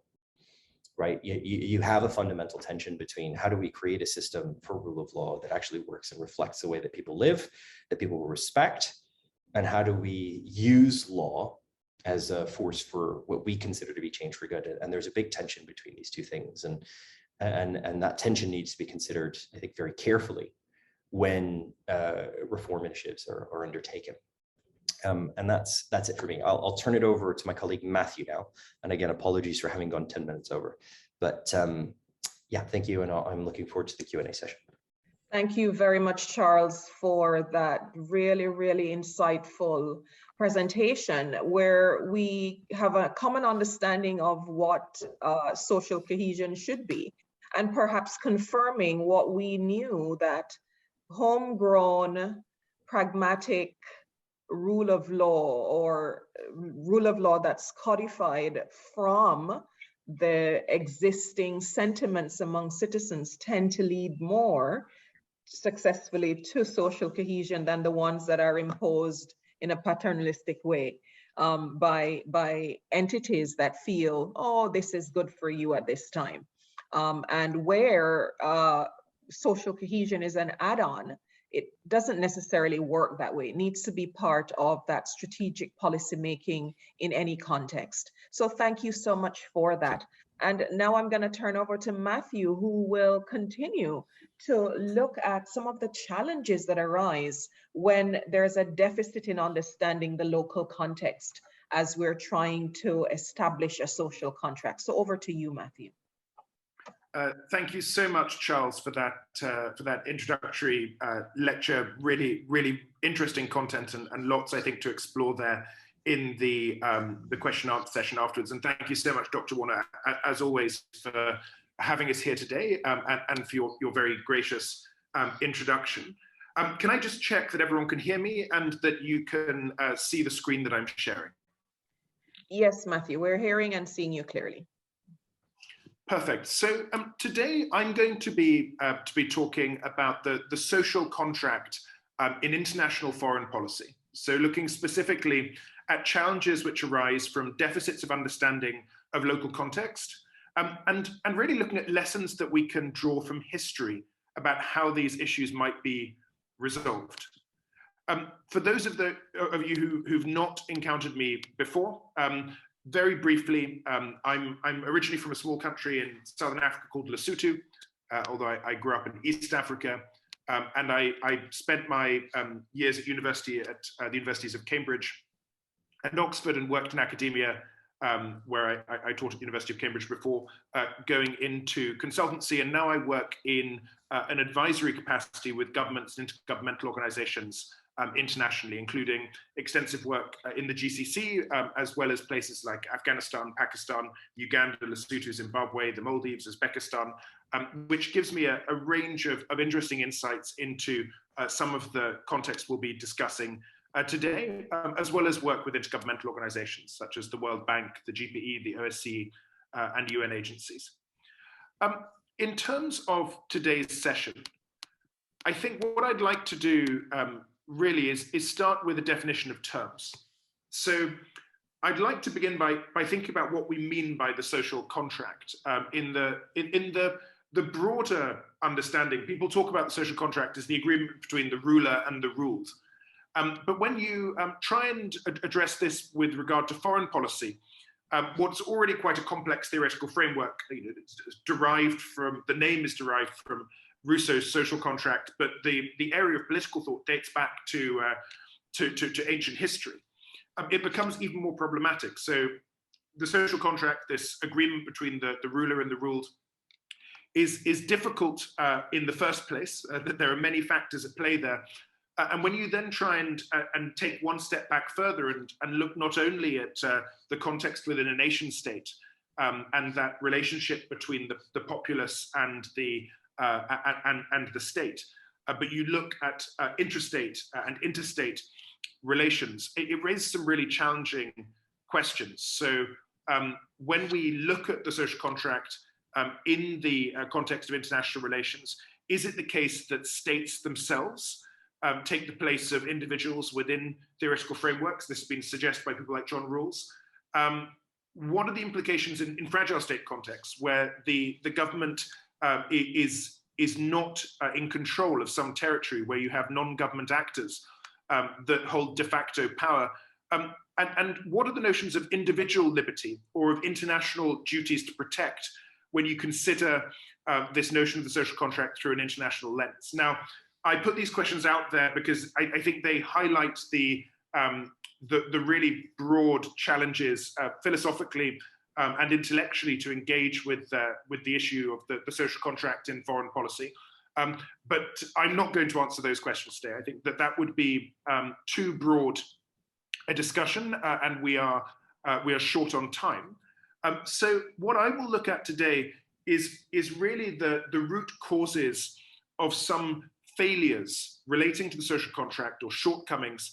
right? You have a fundamental tension between how do we create a system for rule of law that actually works and reflects the way that people live, that people will respect, and how do we use law as a force for what we consider to be change for good? And there's a big tension between these two things. And that tension needs to be considered, I think, very carefully when reform initiatives are undertaken. And that's it for me. I'll turn it over to my colleague Matthew now. And again, apologies for having gone 10 minutes over. But thank you. And I'm looking forward to the Q&A session. Thank you very much, Charles, for that really, really insightful presentation, where we have a common understanding of what social cohesion should be, and perhaps confirming what we knew, that homegrown, pragmatic rule of law, or rule of law that's codified from the existing sentiments among citizens, tend to lead more successfully to social cohesion than the ones that are imposed in a paternalistic way by entities that feel, oh, this is good for you at this time. And where social cohesion is an add-on, it doesn't necessarily work that way. It needs to be part of that strategic policy making in any context. So thank you so much for that. And now I'm going to turn over to Matthew, who will continue to look at some of the challenges that arise when there's a deficit in understanding the local context as we're trying to establish a social contract. So over to you, Matthew. Thank you so much, Charles, for that introductory lecture. Really, really interesting content, and lots, I think, to explore there in the question and answer session afterwards. And thank you so much, Dr. Warner, as always, for having us here today, and for your very gracious introduction. Can I just check that everyone can hear me and that you can see the screen that I'm sharing? Yes, Matthew, we're hearing and seeing you clearly. Perfect. So today I'm going to be talking about the social contract in international foreign policy. So looking specifically at challenges which arise from deficits of understanding of local context, and really looking at lessons that we can draw from history about how these issues might be resolved. For those of you who've not encountered me before, very briefly, I'm originally from a small country in Southern Africa called Lesotho, although I grew up in East Africa. And I spent my years at university at the universities of Cambridge and Oxford, and worked in academia, where I taught at the University of Cambridge before going into consultancy. And now I work in an advisory capacity with governments and intergovernmental organizations internationally, including extensive work in the GCC, as well as places like Afghanistan, Pakistan, Uganda, Lesotho, Zimbabwe, the Maldives, Uzbekistan, which gives me a range of interesting insights into some of the context we'll be discussing today, as well as work with intergovernmental organizations such as the World Bank, the GPE, the OSCE, and UN agencies. In terms of today's session, I think what I'd like to do really is start with a definition of terms. So I'd like to begin by thinking about what we mean by the social contract. In the broader understanding, people talk about the social contract as the agreement between the ruler and the ruled. But when you try and address this with regard to foreign policy, what's already quite a complex theoretical framework, it's derived from, the name is derived from Rousseau's social contract, but the area of political thought dates back to ancient history. It becomes even more problematic. So the social contract, this agreement between the ruler and the ruled, is difficult in the first place, that there are many factors at play there. And when you then try and take one step back further and look not only at the context within a nation state and that relationship between the populace and the state, but you look at intrastate and interstate relations, it raises some really challenging questions. So when we look at the social contract in the context of international relations, is it the case that states themselves take the place of individuals within theoretical frameworks? This has been suggested by people like John Rawls. What are the implications in fragile state contexts where the government is not in control of some territory, where you have non-government actors that hold de facto power? And what are the notions of individual liberty or of international duties to protect when you consider this notion of the social contract through an international lens? Now, I put these questions out there because I think they highlight the really broad challenges philosophically and intellectually to engage with the issue of the social contract in foreign policy. But I'm not going to answer those questions today. I think that would be too broad a discussion, and we are short on time. So what I will look at today is really the root causes of some failures relating to the social contract or shortcomings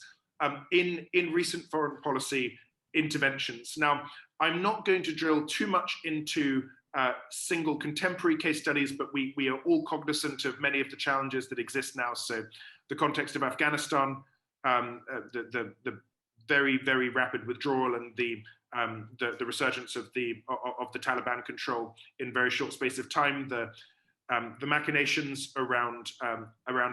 in recent foreign policy interventions. Now, I'm not going to drill too much into single contemporary case studies, but we are all cognizant of many of the challenges that exist now. So the context of Afghanistan, the very, very rapid withdrawal and the resurgence of the Taliban control in very short space of time, the machinations around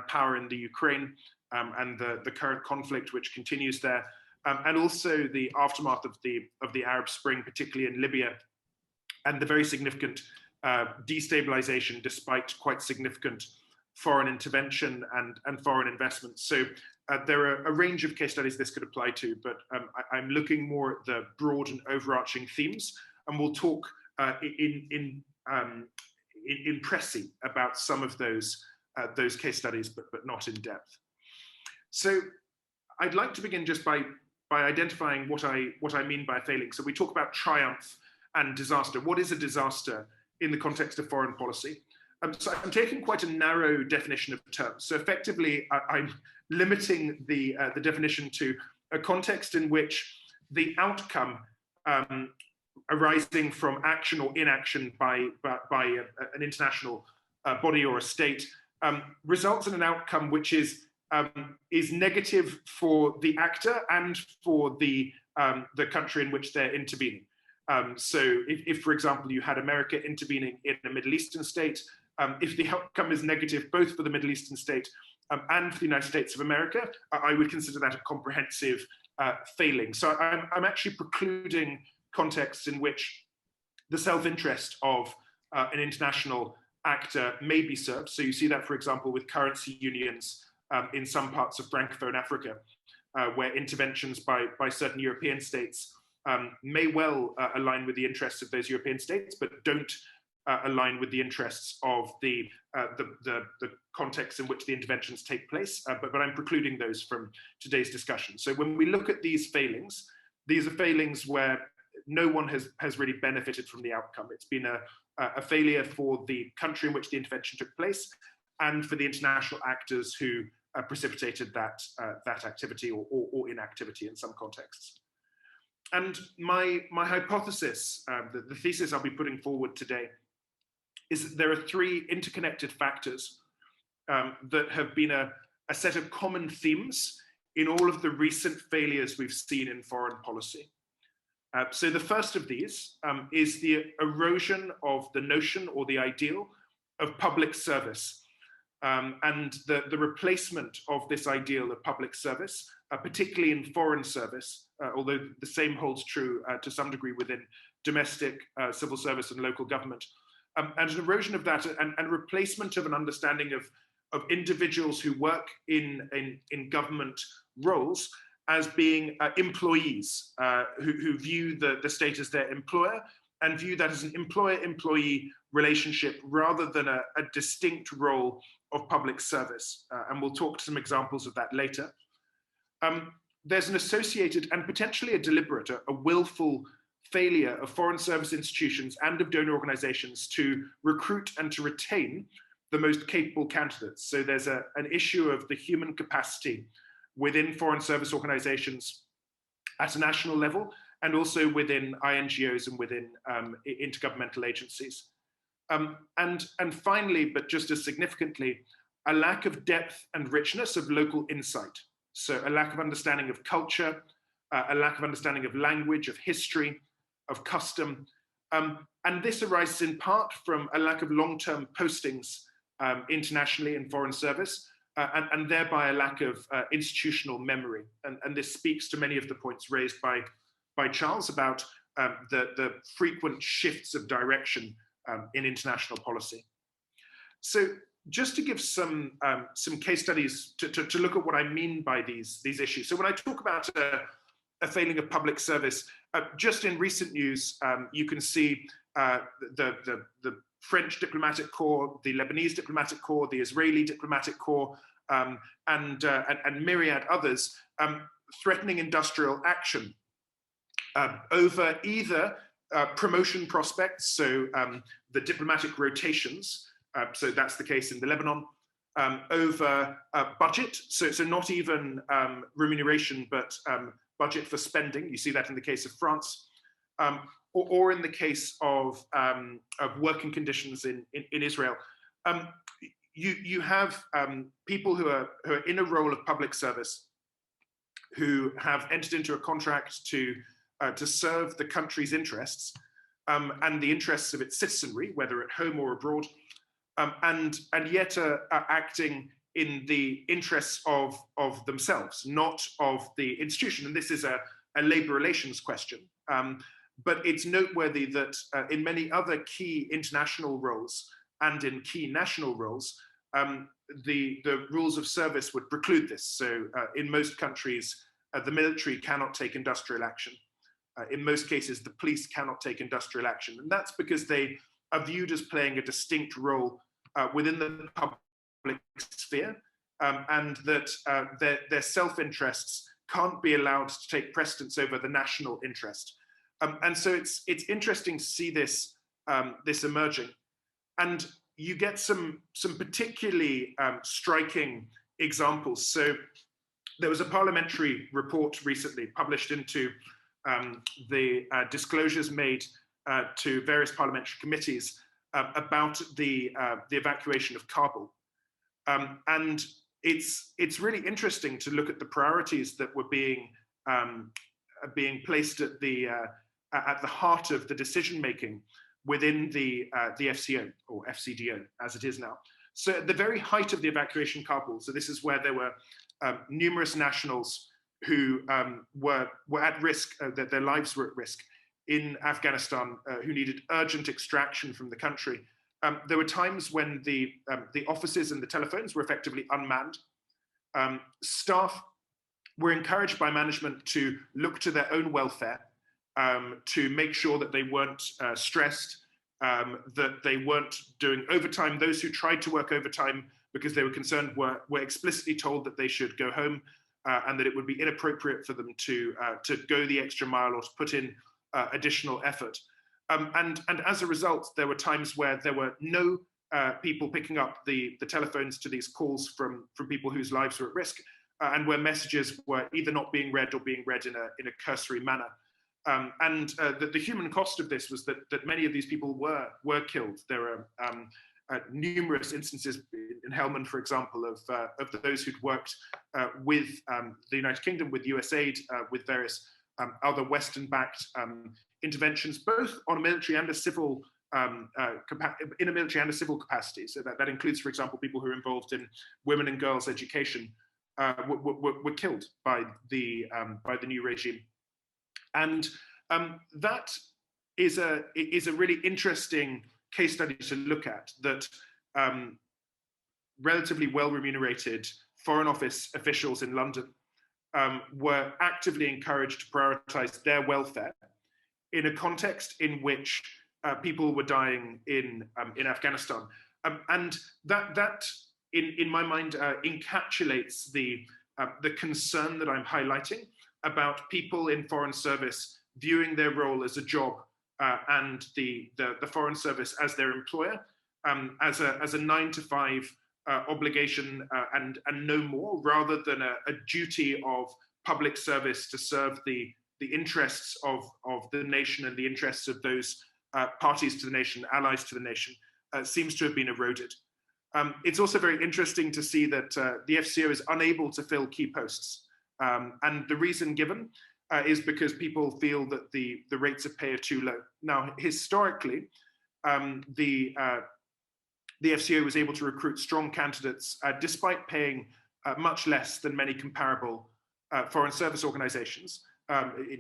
power in the Ukraine and the current conflict which continues there, and also the aftermath of the Arab Spring, particularly in Libya, and the very significant destabilization despite quite significant foreign intervention and foreign investment. So there are a range of case studies this could apply to, but I'm looking more at the broad and overarching themes, and we'll talk in précis about some of those case studies, but not in depth. So I'd like to begin just by identifying what I mean by failing. So we talk about triumph and disaster. What is a disaster in the context of foreign policy? So I'm taking quite a narrow definition of terms. So effectively, I'm limiting the definition to a context in which the outcome arising from action or inaction by an international body or a state results in an outcome which is negative for the actor and for the country in which they're intervening. So if, for example, you had America intervening in a Middle Eastern state, if the outcome is negative both for the Middle Eastern state and for the United States of America, I would consider that a comprehensive failing. So I'm actually precluding contexts in which the self-interest of an international actor may be served. So you see that, for example, with currency unions in some parts of Francophone Africa, where interventions by certain European states may well align with the interests of those European states, but don't align with the interests of the context in which the interventions take place. But I'm precluding those from today's discussion. So when we look at these are failings where no one has really benefited from the outcome. It's been a failure for the country in which the intervention took place and for the international actors who precipitated that activity or inactivity in some contexts. And my hypothesis, the thesis I'll be putting forward today, is that there are three interconnected factors that have been a set of common themes in all of the recent failures we've seen in foreign policy. So the first of these is the erosion of the notion or the ideal of public service, and the replacement of this ideal of public service, particularly in foreign service, although the same holds true to some degree within domestic civil service and local government, and an erosion of that and replacement of an understanding of individuals who work in government roles as being employees who view the state as their employer and view that as an employer-employee relationship rather than a distinct role of public service. And we'll talk to some examples of that later. There's an associated and potentially a deliberate, a willful failure of foreign service institutions and of donor organizations to recruit and to retain the most capable candidates. So there's an issue of the human capacity within foreign service organizations at a national level, and also within INGOs and within intergovernmental agencies. And finally, but just as significantly, a lack of depth and richness of local insight. So a lack of understanding of culture, a lack of understanding of language, of history, of custom. And this arises in part from a lack of long-term postings internationally in foreign service, and thereby a lack of institutional memory. And this speaks to many of the points raised by Charles about the frequent shifts of direction in international policy. So just to give some case studies to look at what I mean by these issues. So when I talk about a failing of public service, just in recent news, you can see the French diplomatic corps, the Lebanese diplomatic corps, the Israeli diplomatic corps, and myriad others threatening industrial action over either promotion prospects, so the diplomatic rotations, so that's the case in the Lebanon, over budget, so not even remuneration, but budget for spending. You see that in the case of France, or in the case of working conditions in Israel. You have people who are in a role of public service who have entered into a contract to serve the country's interests and the interests of its citizenry, whether at home or abroad, and yet are acting in the interests of themselves, not of the institution. And this is a labor relations question. But it's noteworthy that in many other key international roles and in key national roles, the rules of service would preclude this. So in most countries, the military cannot take industrial action. In most cases, the police cannot take industrial action. And that's because they are viewed as playing a distinct role within the public sphere, and that their self-interests can't be allowed to take precedence over the national interest. And so it's interesting to see this emerging. And you get some particularly striking examples. So there was a parliamentary report recently published into the disclosures made to various parliamentary committees about the evacuation of Kabul. And it's really interesting to look at the priorities that were being placed at the heart of the decision-making within the FCO, or FCDO, as it is now. So at the very height of the evacuation of Kabul, so this is where there were numerous nationals who were at risk, that their lives were at risk in Afghanistan, who needed urgent extraction from the country. there were times when the offices and the telephones were effectively unmanned. Staff were encouraged by management to look to their own welfare, to make sure that they weren't stressed, that they weren't doing overtime. Those who tried to work overtime because they were concerned were explicitly told that they should go home, and that it would be inappropriate for them to go the extra mile or to put in additional effort. And as a result, there were times where there were no people picking up the telephones to these calls from people whose lives were at risk, and where messages were either not being read or being read in a cursory manner. The human cost of this was that many of these people were killed. There are numerous instances in Helmand, for example, of those who'd worked with the United Kingdom, with USAID, with various other Western-backed interventions, both on a military and a civil in a military and a civil capacity. So that includes, for example, people who are involved in women and girls education, were killed by the new regime. And that is a really interesting case study to look at, that relatively well remunerated Foreign Office officials in London were actively encouraged to prioritize their welfare in a context in which people were dying in Afghanistan. And that in my mind, encapsulates the concern that I'm highlighting about people in foreign service viewing their role as a job, and the foreign service as their employer, as a 9-to-5 obligation, and no more, rather than a duty of public service to serve the interests of the nation and the interests of those parties to the nation, allies to the nation, seems to have been eroded. It's also very interesting to see that the FCO is unable to fill key posts. And the reason given is because people feel that the rates of pay are too low. Now, historically, the FCO was able to recruit strong candidates despite paying much less than many comparable foreign service organizations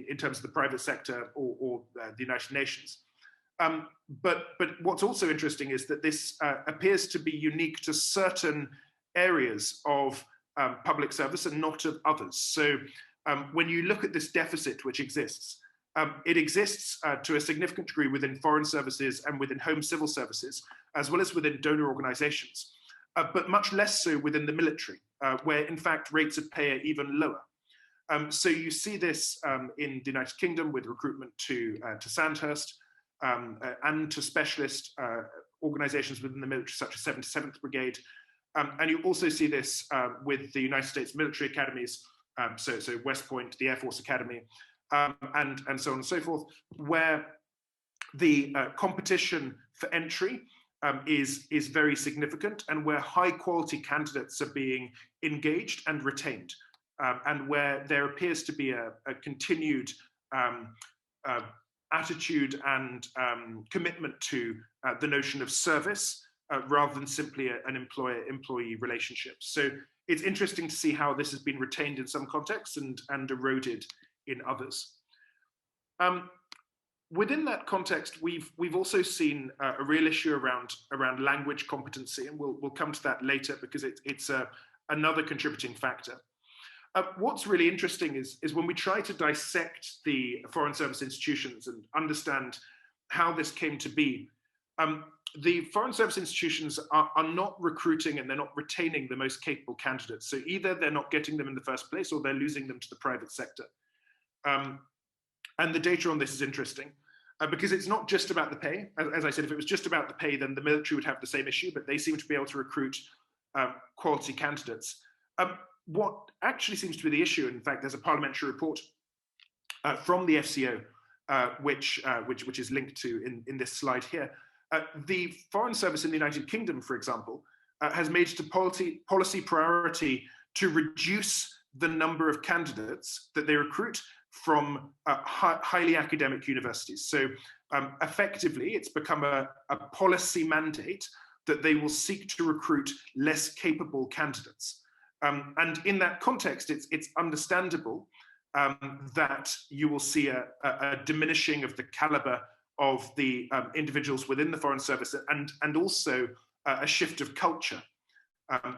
in terms of the private sector or the United Nations. But what's also interesting is that this appears to be unique to certain areas of public service and not of others. So when you look at this deficit which exists, it exists to a significant degree within foreign services and within home civil services, as well as within donor organizations, but much less so within the military, where in fact rates of pay are even lower. So you see this in the United Kingdom with recruitment to Sandhurst, and to specialist organizations within the military, such as 77th Brigade. And you also see this with the United States military academies, so West Point, the Air Force Academy, and so on and so forth, where the competition for entry is very significant, and where high quality candidates are being engaged and retained, and where there appears to be a continued attitude and commitment to the notion of service, rather than simply an employer-employee relationship. So it's interesting to see how this has been retained in some contexts and eroded in others. Within that context, we've also seen a real issue around language competency, and we'll come to that later because it's another contributing factor. What's really interesting is when we try to dissect the foreign service institutions and understand how this came to be, the foreign service institutions are not recruiting and they're not retaining the most capable candidates. So either they're not getting them in the first place or they're losing them to the private sector. And the data on this is interesting because it's not just about the pay. As I said, if it was just about the pay, then the military would have the same issue, but they seem to be able to recruit quality candidates. What actually seems to be the issue, in fact, there's a parliamentary report from the FCO, which is linked to in this slide here. The Foreign Service in the United Kingdom, for example, has made it a policy priority to reduce the number of candidates that they recruit from highly academic universities. So effectively, it's become a policy mandate that they will seek to recruit less capable candidates. And in that context, it's understandable that you will see a diminishing of the caliber of the individuals within the Foreign Service, and also a shift of culture.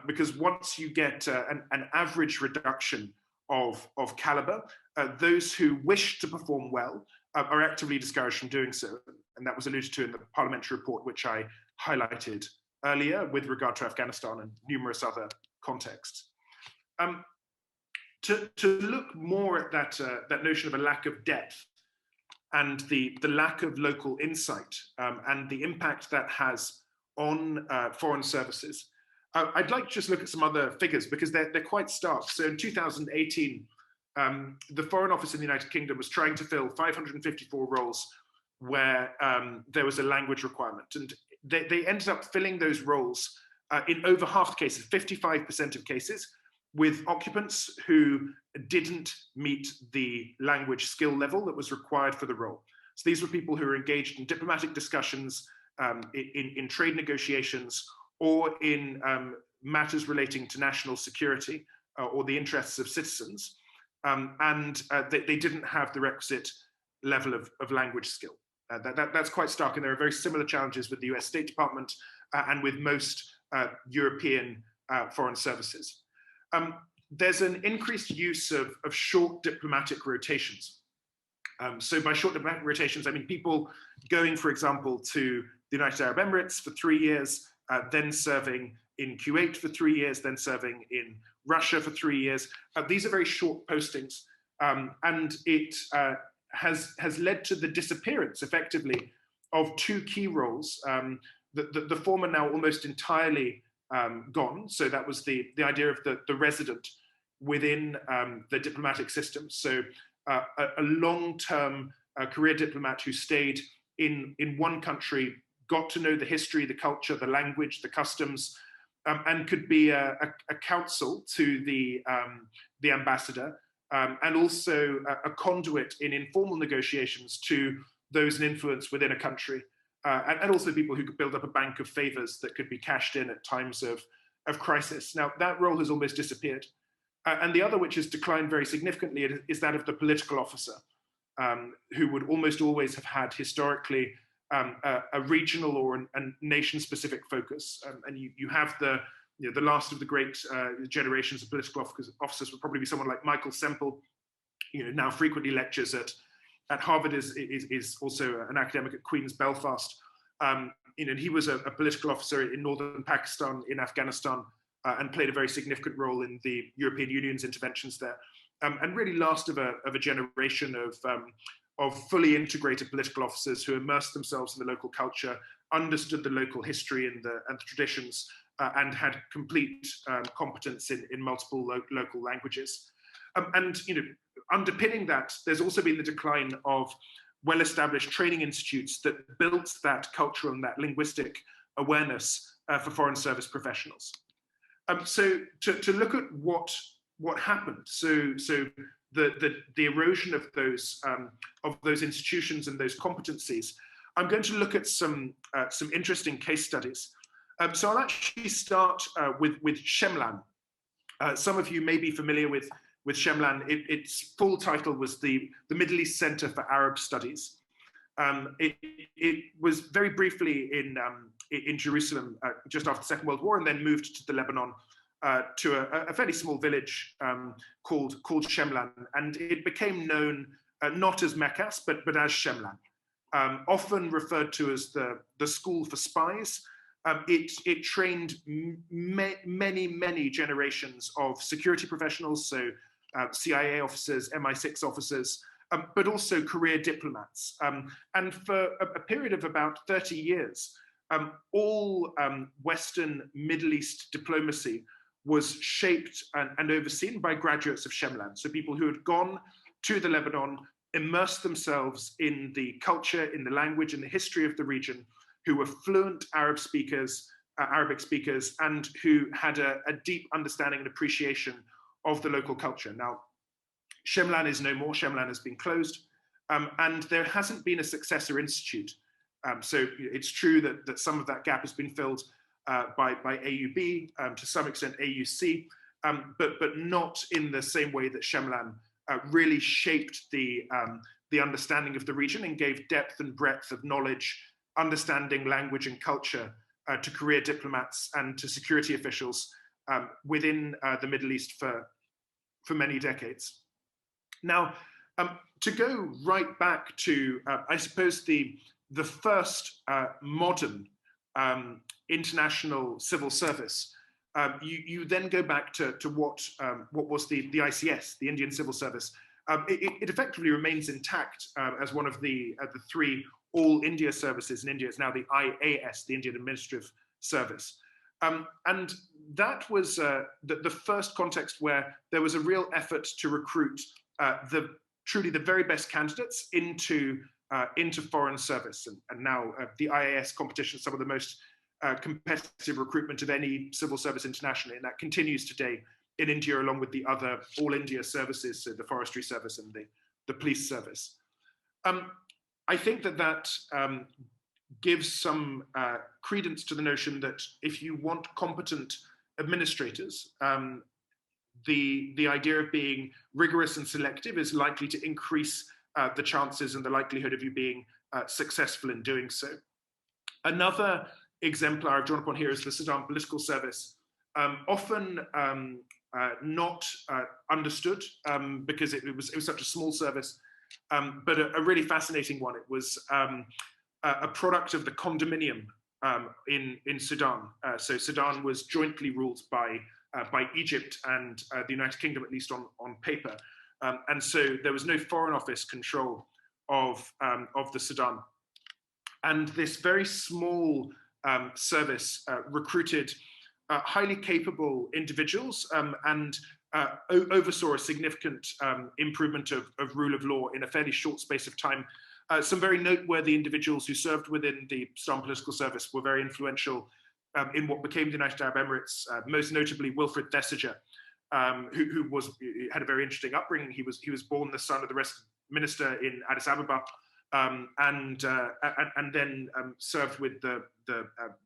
Because once you get an average reduction of caliber, those who wish to perform well are actively discouraged from doing so. And that was alluded to in the parliamentary report, which I highlighted earlier with regard to Afghanistan and numerous other contexts. To look more at that notion of a lack of depth and the lack of local insight and the impact that has on foreign services, I'd like to just look at some other figures because they're quite stark. So in 2018, the Foreign Office in the United Kingdom was trying to fill 554 roles where there was a language requirement. And they ended up filling those roles in over half the cases, 55% of cases, with occupants who didn't meet the language skill level that was required for the role. So these were people who were engaged in diplomatic discussions, in trade negotiations, or in matters relating to national security or the interests of citizens. They didn't have the requisite level of language skill. That's quite stark, and there are very similar challenges with the US State Department and with most European foreign services. There's an increased use of short diplomatic rotations. So by short diplomatic rotations, I mean people going, for example, to the United Arab Emirates for 3 years, then serving in Kuwait for 3 years, then serving in Russia for 3 years. These are very short postings, and it has led to the disappearance, effectively, of 2 key roles. The former now almost entirely gone. So that was the idea of the resident within the diplomatic system. So a long-term career diplomat who stayed in one country, got to know the history, the culture, the language, the customs, and could be a counsel to the ambassador, and also a conduit in informal negotiations to those in influence within a country, and also people who could build up a bank of favors that could be cashed in at times of crisis. Now, that role has almost disappeared. And the other, which has declined very significantly, is that of the political officer, who would almost always have had historically a regional or a nation-specific focus. And you have the last of the great generations of political officers would probably be someone like Michael Semple, now frequently lectures at Harvard, is also an academic at Queen's Belfast. He was a political officer in northern Pakistan, in Afghanistan, and played a very significant role in the European Union's interventions there. And really last of a generation of fully integrated political officers who immersed themselves in the local culture, understood the local history and the traditions, and had complete competence in multiple local languages. Underpinning that, there's also been the decline of well-established training institutes that built that cultural and that linguistic awareness for foreign service professionals. So to look at what happened, so the erosion of those institutions and those competencies, I'm going to look at some interesting case studies. So I'll actually start with Shemlan. Some of you may be familiar with Shemlan. Its full title was the Middle East Center for Arab Studies. It was very briefly in Jerusalem just after the Second World War, and then moved to the Lebanon to a fairly small village called Shemlan, and it became known not as Mekkas but as Shemlan, often referred to as the school for spies. It trained many generations of security professionals, so CIA officers, MI6 officers, but also career diplomats. And for a period of about 30 years, all Western Middle East diplomacy was shaped and overseen by graduates of Shemlan. So people who had gone to the Lebanon, immersed themselves in the culture, in the language, in the history of the region, who were fluent Arabic speakers, and who had a deep understanding and appreciation of the local culture. Now, Shemlan is no more. Shemlan has been closed, and there hasn't been a successor institute. So it's true that some of that gap has been filled by AUB, to some extent AUC, but not in the same way that Shemlan really shaped the understanding of the region and gave depth and breadth of knowledge, understanding language and culture to career diplomats and to security officials within the Middle East for many decades. Now, to go right back to, I suppose, the first modern international civil service, you then go back to what was the ICS, the Indian Civil Service. It effectively remains intact as one of the three all-India services in India. It's now the IAS, the Indian Administrative Service. And that was the first context where there was a real effort to recruit truly the very best candidates into foreign service. And now the IAS competition is some of the most competitive recruitment of any civil service internationally, and that continues today in India along with the other all India services, so the forestry service and the police service. I think that gives some credence to the notion that if you want competent administrators, the idea of being rigorous and selective is likely to increase the chances and the likelihood of you being successful in doing so. Another exemplar I've drawn upon here is the Sudan Political Service, often not understood because it was such a small service, but a really fascinating one. It was a product of the condominium in Sudan. So Sudan was jointly ruled by Egypt and the United Kingdom, at least on paper. And so there was no Foreign Office control of the Sudan. And this very small service recruited highly capable individuals and oversaw a significant improvement of rule of law in a fairly short space of time. Some very noteworthy individuals who served within the Sudan Political Service were very influential in what became the United Arab Emirates, most notably Wilfred Thesiger, who had a very interesting upbringing. He was born the son of the Resident Minister in Addis Ababa, and then served with the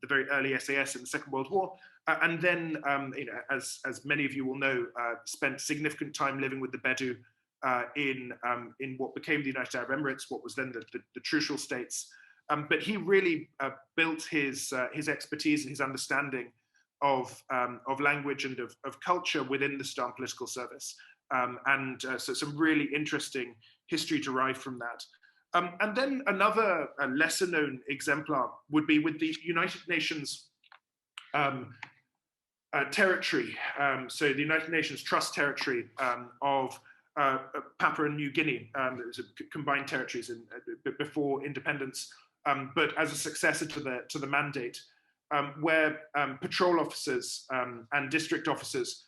very early SAS in the Second World War, and then, as many of you will know, spent significant time living with the Bedou in what became the United Arab Emirates, what was then the Trucial States. But he really built his expertise and his understanding of language and of culture within the Sudan Political Service, so some really interesting history derived from that. And then another lesser-known exemplar would be with the United Nations territory, so the United Nations Trust Territory of Papua New Guinea. It was combined territories before independence, but as a successor to the mandate, where patrol officers and district officers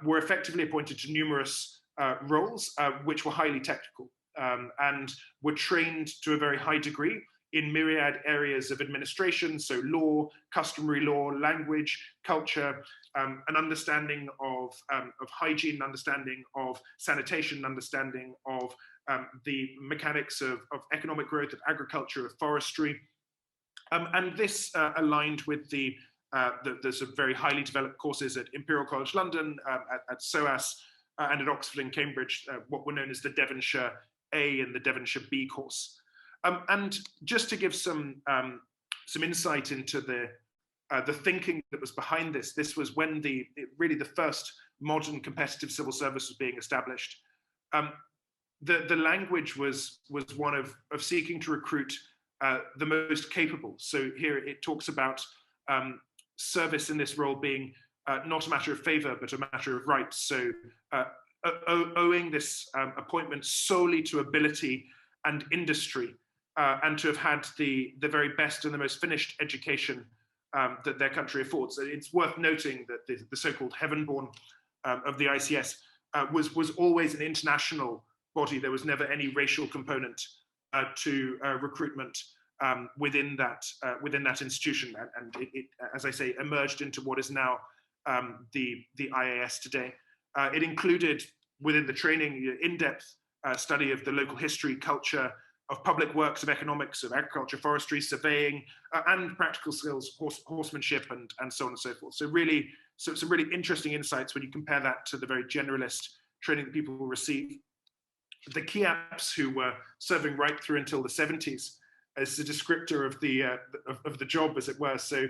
were effectively appointed to numerous roles, which were highly technical and were trained to a very high degree in myriad areas of administration, so law, customary law, language, culture, an understanding of hygiene, understanding of sanitation, understanding of the mechanics of economic growth, of agriculture, of forestry. And this aligned with the sort of very highly developed courses at Imperial College London, at SOAS, and at Oxford and Cambridge, what were known as the Devonshire A and the Devonshire B course. And just to give some insight into the thinking that was behind this, this was when really the first modern competitive civil service was being established. The language was one of seeking to recruit the most capable. So here it talks about service in this role being not a matter of favor, but a matter of right. So owing this appointment solely to ability and industry, and to have had the very best and the most finished education that their country affords. It's worth noting that the so-called Heaven-born of the ICS was always an international body. There was never any racial component to recruitment within that institution, and it, as I say, emerged into what is now the IAS today. It included within the training in-depth study of the local history, culture, of public works, of economics, of agriculture, forestry, surveying, and practical skills, horsemanship, and so on and so forth. So some really interesting insights when you compare that to the very generalist training that people will receive. the Kiaps, who were serving right through until the 70s, as a descriptor of the job, as it were. So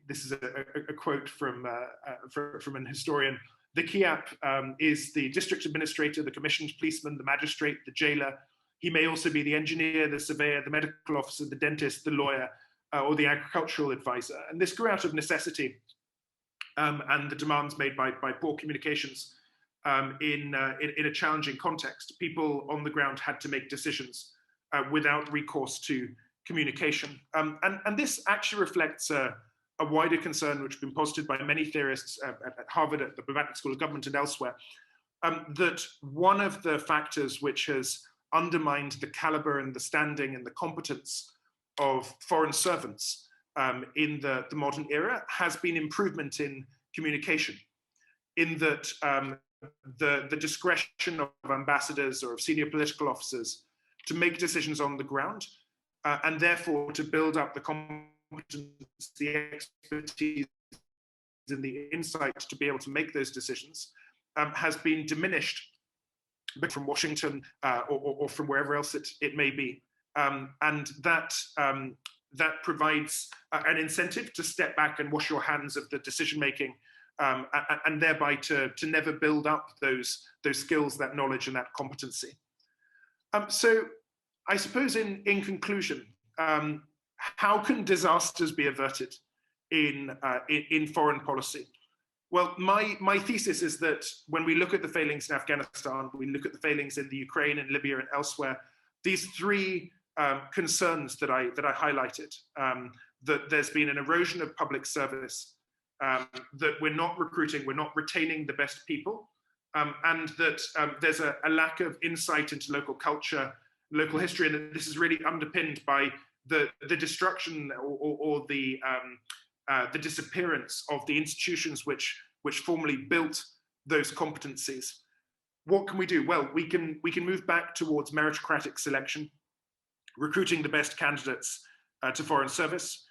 this is a quote from an historian. The Kiap is the district administrator, the commissioned policeman, the magistrate, the jailer. He may also be the engineer, the surveyor, the medical officer, the dentist, the lawyer, or the agricultural advisor. And this grew out of necessity and the demands made by poor communications in a challenging context. People on the ground had to make decisions without recourse to communication. And this actually reflects a wider concern which has been posited by many theorists at Harvard, at the Blavatnik School of Government and elsewhere, that one of the factors which has undermined the caliber and the standing and the competence of foreign servants in the modern era has been improvement in communication, in that the discretion of ambassadors or of senior political officers to make decisions on the ground, and therefore to build up the competence, the expertise, and the insight to be able to make those decisions, has been diminished from Washington or from wherever else it may be. And that provides an incentive to step back and wash your hands of the decision-making, and thereby to never build up those skills, that knowledge, and that competency. So I suppose in conclusion, how can disasters be averted in foreign policy? Well, my thesis is that when we look at the failings in Afghanistan, we look at the failings in the Ukraine and Libya and elsewhere, these three concerns that I highlighted, that there's been an erosion of public service, that we're not recruiting, we're not retaining the best people, and that there's a lack of insight into local culture, local history, and this is really underpinned by the destruction or the disappearance of the institutions which formerly built those competencies. What can we do? Well, we can move back towards meritocratic selection, recruiting the best candidates to foreign service.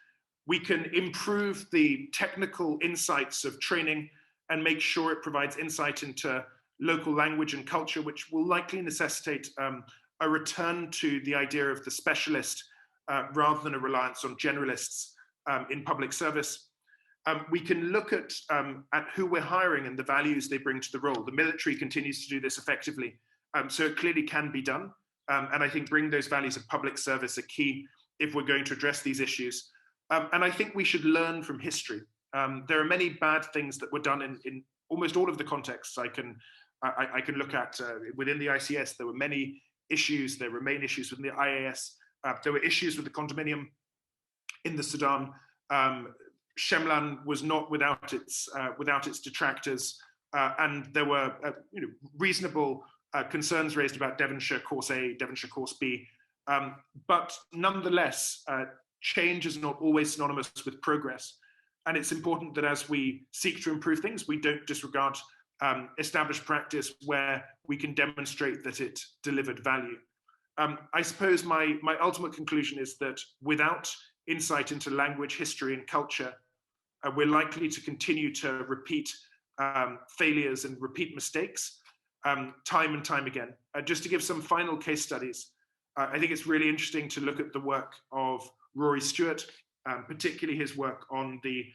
We can improve the technical insights of training and make sure it provides insight into local language and culture, which will likely necessitate a return to the idea of the specialist rather than a reliance on generalists in public service. We can look at who we're hiring and the values they bring to the role. The military continues to do this effectively, so it clearly can be done. And I think bringing those values of public service are key if we're going to address these issues. And I think we should learn from history. There are many bad things that were done in almost all of the contexts I can look at. Within the ICS, there were many issues. There remain issues within the IAS. There were issues with the condominium in the Sudan. Shemlan was not without its detractors, and there were reasonable concerns raised about Devonshire Course A, Devonshire Course B, but nonetheless, change is not always synonymous with progress, and it's important that as we seek to improve things, we don't disregard established practice where we can demonstrate that it delivered value. I suppose my ultimate conclusion is that without insight into language, history, and culture, we're likely to continue to repeat failures and repeat mistakes time and time again. Just to give some final case studies, I think it's really interesting to look at the work of Rory Stewart, particularly his work on the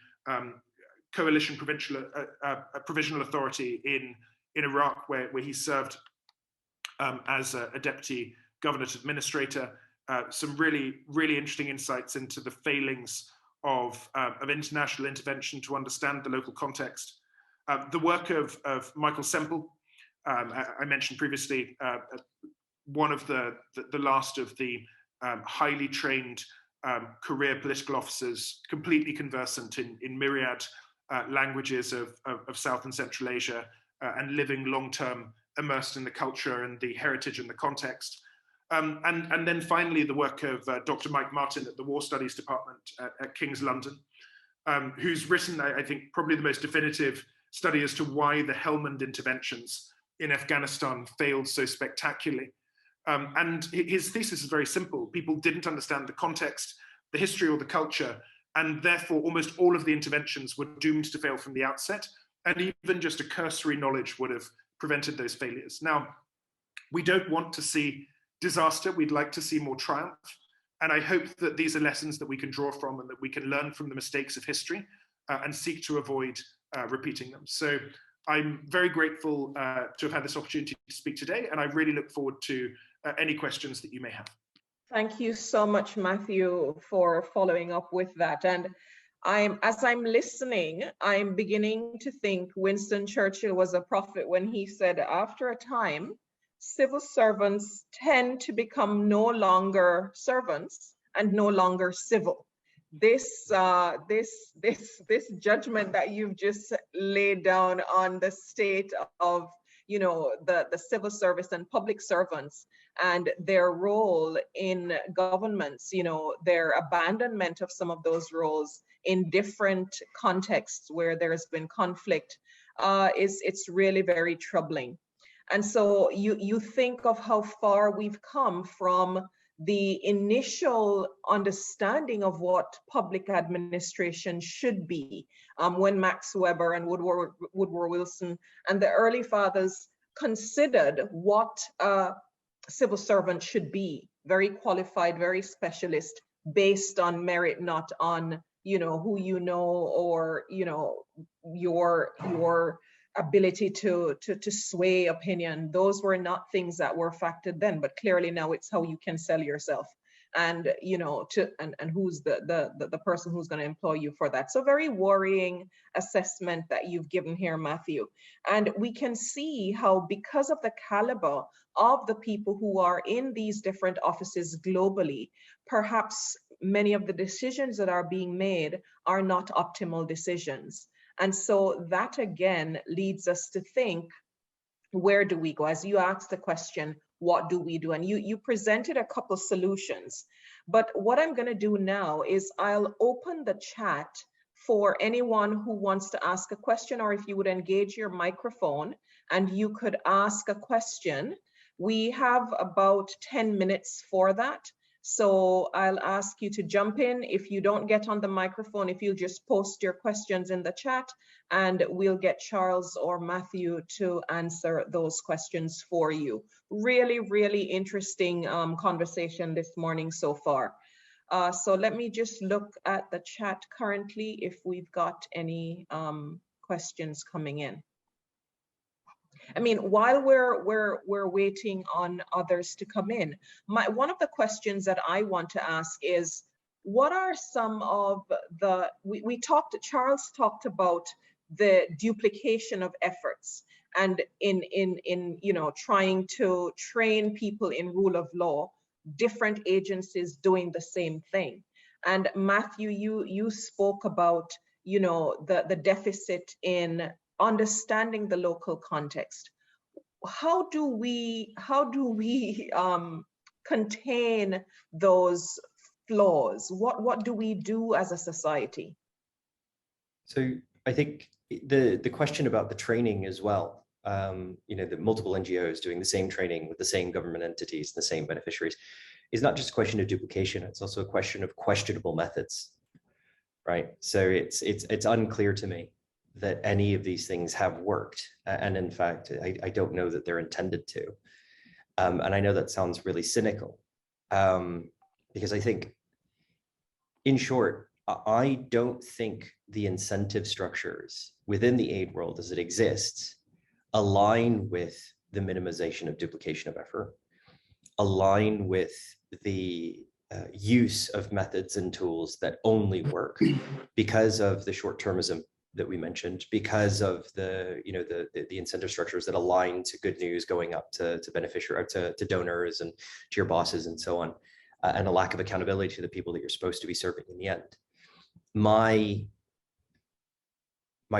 Coalition Provisional Authority in Iraq, where he served as a deputy government administrator. Some really interesting insights into the failings of international intervention to understand the local context. The work of Michael Semple, I mentioned previously, one of the last of the highly trained career political officers, completely conversant in myriad languages of South and Central Asia, and living long-term immersed in the culture and the heritage and the context. And then finally, the work of Dr. Mike Martin at the War Studies Department at King's London, who's written, I think, probably the most definitive study as to why the Helmand interventions in Afghanistan failed so spectacularly. And his thesis is very simple. People didn't understand the context, the history, or the culture, and therefore almost all of the interventions were doomed to fail from the outset. And even just a cursory knowledge would have prevented those failures. Now, We don't want to see disaster. We'd like to see more triumph. And I hope that these are lessons that we can draw from and that we can learn from the mistakes of history and seek to avoid repeating them. So I'm very grateful to have had this opportunity to speak today, and I really look forward to any questions that you may have. Thank you so much, Matthew, for following up with that. And as I'm listening, I'm beginning to think Winston Churchill was a prophet when he said, after a time, civil servants tend to become no longer servants and no longer civil. This judgment that you've just laid down on the state of, you know, the civil service and public servants and their role in governments, you know, their abandonment of some of those roles in different contexts where there's been conflict, it's really very troubling. And so you think of how far we've come from the initial understanding of what public administration should be when Max Weber and Woodrow Wilson and the early fathers considered what a civil servant should be: very qualified, very specialist, based on merit, not on, you know, who you know, or, you know, your ability to sway opinion. Those were not things that were factored then, but clearly now it's how you can sell yourself, and, you know, and who's the person who's going to employ you for that. So very worrying assessment that you've given here, Matthew. And we can see how, because of the caliber of the people who are in these different offices globally, perhaps many of the decisions that are being made are not optimal decisions. And so that again leads us to think, where do we go? As you asked the question, what do we do? And you presented a couple solutions. But what I'm going to do now is I'll open the chat for anyone who wants to ask a question, or if you would engage your microphone and you could ask a question. We have about 10 minutes for that. So I'll ask you to jump in. If you don't get on the microphone, if you just post your questions in the chat, and we'll get Charles or Matthew to answer those questions for you. Really, really interesting conversation this morning so far. So let me just look at the chat currently if we've got any questions coming in. I mean, while we're waiting on others to come in, one of the questions that I want to ask is, what are some of the, Charles talked about the duplication of efforts, and in you know, trying to train people in rule of law, different agencies doing the same thing. And Matthew, you spoke about, you know, the deficit in understanding the local context. How do we contain those flaws? What do we do as a society? So I think the question about the training as well, you know, the multiple NGOs doing the same training with the same government entities, the same beneficiaries, is not just a question of duplication. It's also a question of questionable methods, right? So it's unclear to me that any of these things have worked. And in fact, I don't know that they're intended to. And I know that sounds really cynical, because I think, in short, I don't think the incentive structures within the aid world as it exists align with the minimization of duplication of effort, align with the use of methods and tools that only work because of the short-termism that we mentioned, because of the, you know, the incentive structures that align to good news going up to beneficiary, to donors and to your bosses and so on, and a lack of accountability to the people that you're supposed to be serving in the end. My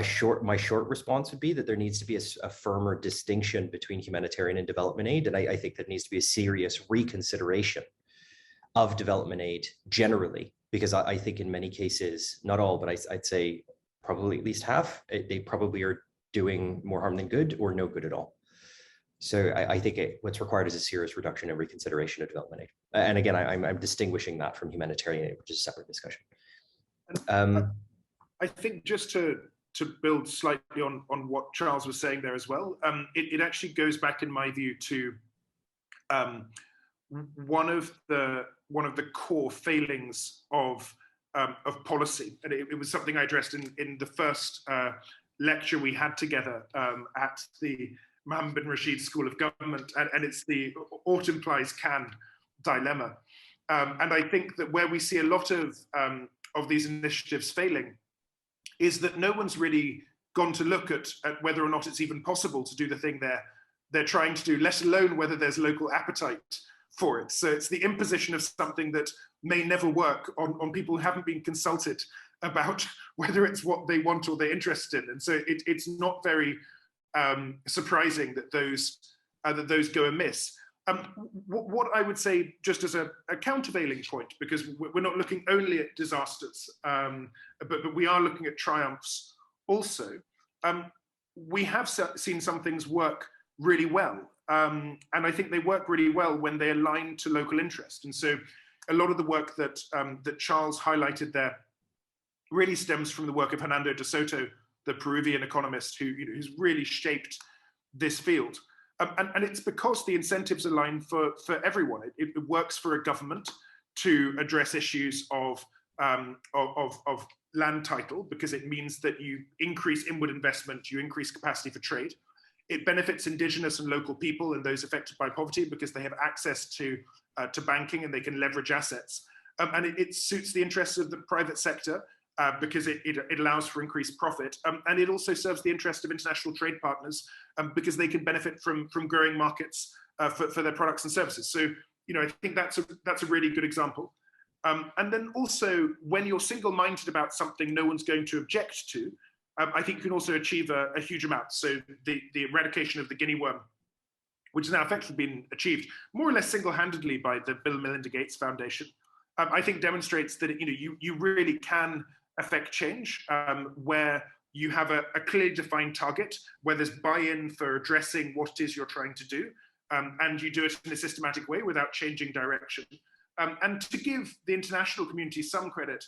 short response would be that there needs to be a firmer distinction between humanitarian and development aid, and I think that needs to be a serious reconsideration of development aid generally, because I think in many cases, not all, but I'd say probably at least half, they probably are doing more harm than good, or no good at all. So I think what's required is a serious reduction and reconsideration of development aid. And again, I'm distinguishing that from humanitarian aid, which is a separate discussion. I think just to build slightly on what Charles was saying there as well, it actually goes back, in my view, to one of the core failings of policy, and it was something I addressed in the first lecture we had together at the Mohammed bin Rashid School of Government, and it's the ought implies can dilemma. And I think that where we see a lot of these initiatives failing is that no one's really gone to look at whether or not it's even possible to do the thing they're trying to do, let alone whether there's local appetite for it. So it's the imposition of something that may never work on people who haven't been consulted about whether it's what they want or they're interested in. And so it's not very surprising that those go amiss. What I would say, just as a countervailing point, because we're not looking only at disasters, but we are looking at triumphs also. We have seen some things work really well, and I think they work really well when they align to local interest. And so, a lot of the work that Charles highlighted there really stems from the work of Hernando de Soto, the Peruvian economist who's really shaped this field. And it's because the incentives align for everyone. It works for a government to address issues of land title, because it means that you increase inward investment, you increase capacity for trade. It benefits indigenous and local people and those affected by poverty because they have access to banking and they can leverage assets. And it suits the interests of the private sector because it allows for increased profit. And it also serves the interest of international trade partners because they can benefit from growing markets for their products and services. So, I think that's a really good example. And then also, when you're single-minded about something no one's going to object to, I think you can also achieve a huge amount. So the eradication of the guinea worm, which has now effectively been achieved more or less single-handedly by the Bill and Melinda Gates Foundation, I think demonstrates that you really can affect change where you have a clearly defined target, where there's buy-in for addressing what it is you're trying to do, and you do it in a systematic way without changing direction. And to give the international community some credit,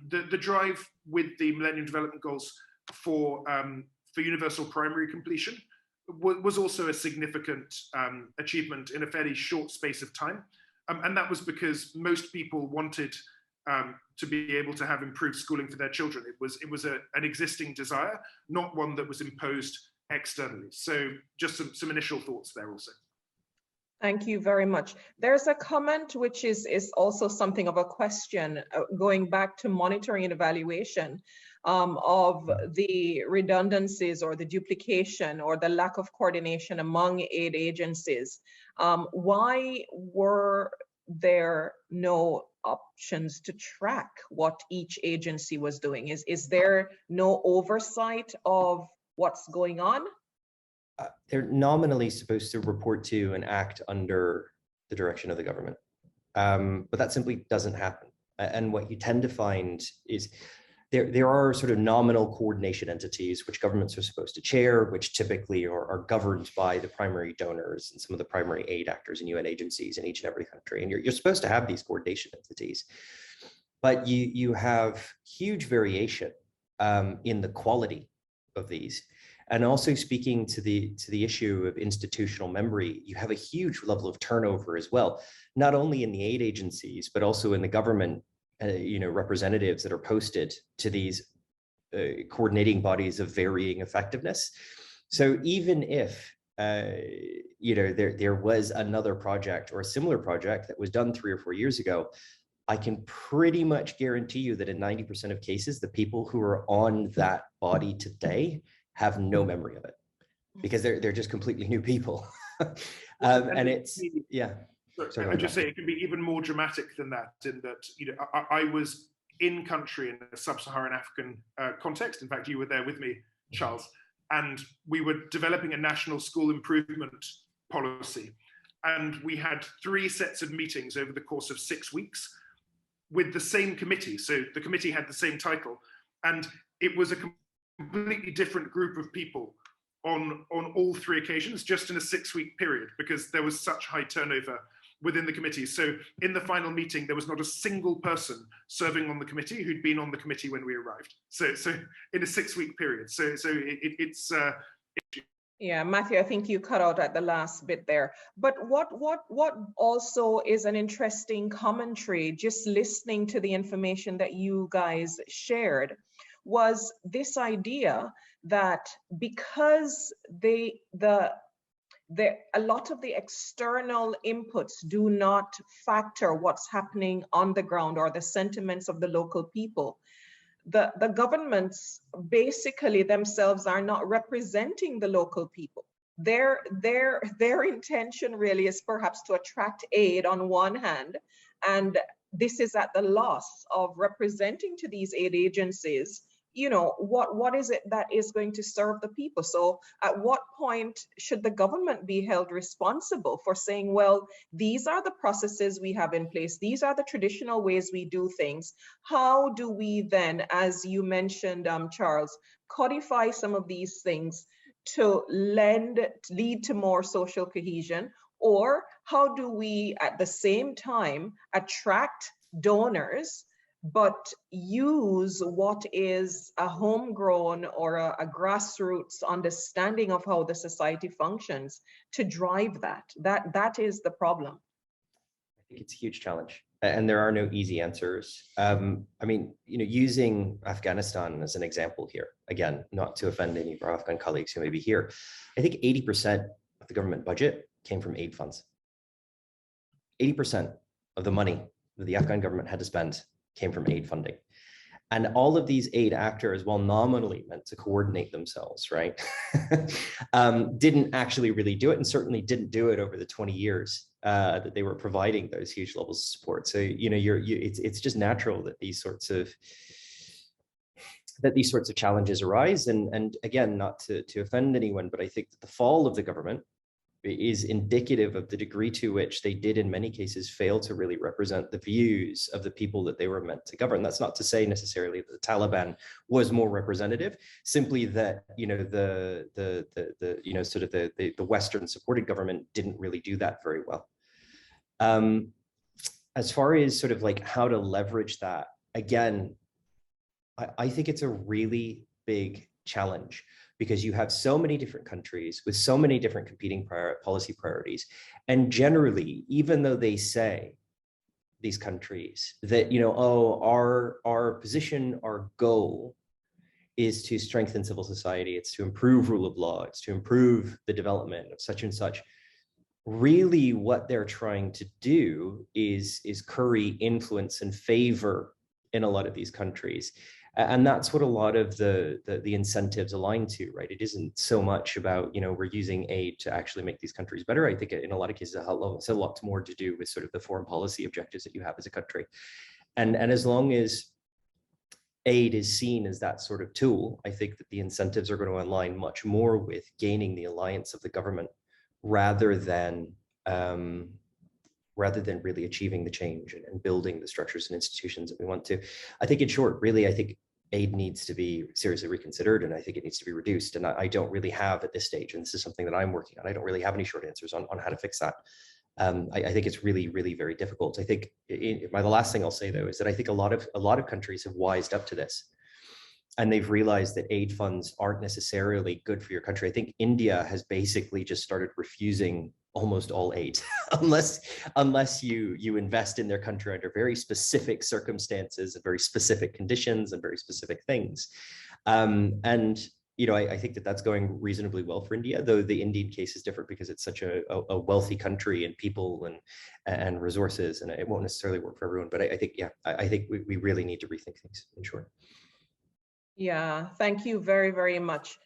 the drive with the Millennium Development Goals for universal primary completion was also a significant achievement in a fairly short space of time. And that was because most people wanted to be able to have improved schooling for their children. It was an existing desire, not one that was imposed externally. So just some initial thoughts there also. Thank you very much. There's a comment which is also something of a question, going back to monitoring and evaluation of the redundancies or the duplication or the lack of coordination among aid agencies. Why were there no options to track what each agency was doing? Is there no oversight of what's going on? They're nominally supposed to report to and act under the direction of the government, but that simply doesn't happen. And what you tend to find is there are sort of nominal coordination entities which governments are supposed to chair, which typically are governed by the primary donors and some of the primary aid actors and UN agencies in each and every country. And you're supposed to have these coordination entities, but you have huge variation in the quality of these. And also, speaking to the issue of institutional memory, you have a huge level of turnover as well, not only in the aid agencies, but also in the government, representatives that are posted to these coordinating bodies of varying effectiveness. So even if there was another project or a similar project that was done 3 or 4 years ago, I can pretty much guarantee you that in 90% of cases, the people who are on that body today have no memory of it because they're just completely new people. And it's, yeah. I just say it can be even more dramatic than that, in that, I was in country in a sub-Saharan African context. In fact, you were there with me, Charles, and we were developing a national school improvement policy. And we had 3 sets of meetings over the course of 6 weeks with the same committee. So the committee had the same title, and it was a completely different group of people on all 3 occasions, just in a 6-week period, because there was such high turnover within the committee. So in the final meeting, there was not a single person serving on the committee who'd been on the committee when we arrived. So in a 6-week period. So Yeah, Matthew, I think you cut out at the last bit there. But what also is an interesting commentary, just listening to the information that you guys shared, was this idea that because a lot of the external inputs do not factor what's happening on the ground or the sentiments of the local people, the governments basically themselves are not representing the local people. Their intention really is perhaps to attract aid on one hand, and this is at the loss of representing to these aid agencies, you know, what is it that is going to serve the people? So at what point should the government be held responsible for saying, well, these are the processes we have in place, these are the traditional ways we do things. How do we then, as you mentioned, Charles, codify some of these things to lead to more social cohesion? Or how do we at the same time attract donors but use what is a homegrown or a grassroots understanding of how the society functions to drive that? That is the problem. I think it's a huge challenge, and there are no easy answers. I mean, you know, using Afghanistan as an example here, again, not to offend any of our Afghan colleagues who may be here, I think 80% of the government budget came from aid funds. 80% of the money that the Afghan government had to spend came from aid funding. And all of these aid actors, while nominally meant to coordinate themselves, right, didn't actually really do it, and certainly didn't do it over the 20 years that they were providing those huge levels of support. So, you know, it's just natural that these sorts of challenges arise. And again, not to offend anyone, but I think that the fall of the government is indicative of the degree to which they did in many cases fail to really represent the views of the people that they were meant to govern. That's not to say necessarily that the Taliban was more representative, simply that, you know, the Western supported government didn't really do that very well. As far as sort of like how to leverage that, again, I think it's a really big challenge, because you have so many different countries with so many different competing policy priorities. And generally, even though they say, these countries, that, you know, oh, our position, our goal is to strengthen civil society, it's to improve rule of law, it's to improve the development of such and such, really what they're trying to do is curry influence and favor in a lot of these countries. And that's what a lot of the incentives align to, right? It isn't so much about, you know, we're using aid to actually make these countries better. I think in a lot of cases, it's a lot more to do with sort of the foreign policy objectives that you have as a country. And as long as aid is seen as that sort of tool, I think that the incentives are going to align much more with gaining the alliance of the government rather than really achieving the change and building the structures and institutions that we want to. I think in short, really, I think aid needs to be seriously reconsidered, and I think it needs to be reduced. And I don't really have at this stage, and this is something that I'm working on, I don't really have any short answers on how to fix that. I think it's really, really very difficult. I think the last thing I'll say though, is that I think a lot of countries have wised up to this. And they've realized that aid funds aren't necessarily good for your country. I think India has basically just started refusing almost all aid, unless you invest in their country under very specific circumstances and very specific conditions and very specific things. And you know, I think that that's going reasonably well for India, though the Indian case is different because it's such a wealthy country and people and resources, and it won't necessarily work for everyone. But I think, yeah, I think we really need to rethink things, in short. Yeah, thank you very, very much.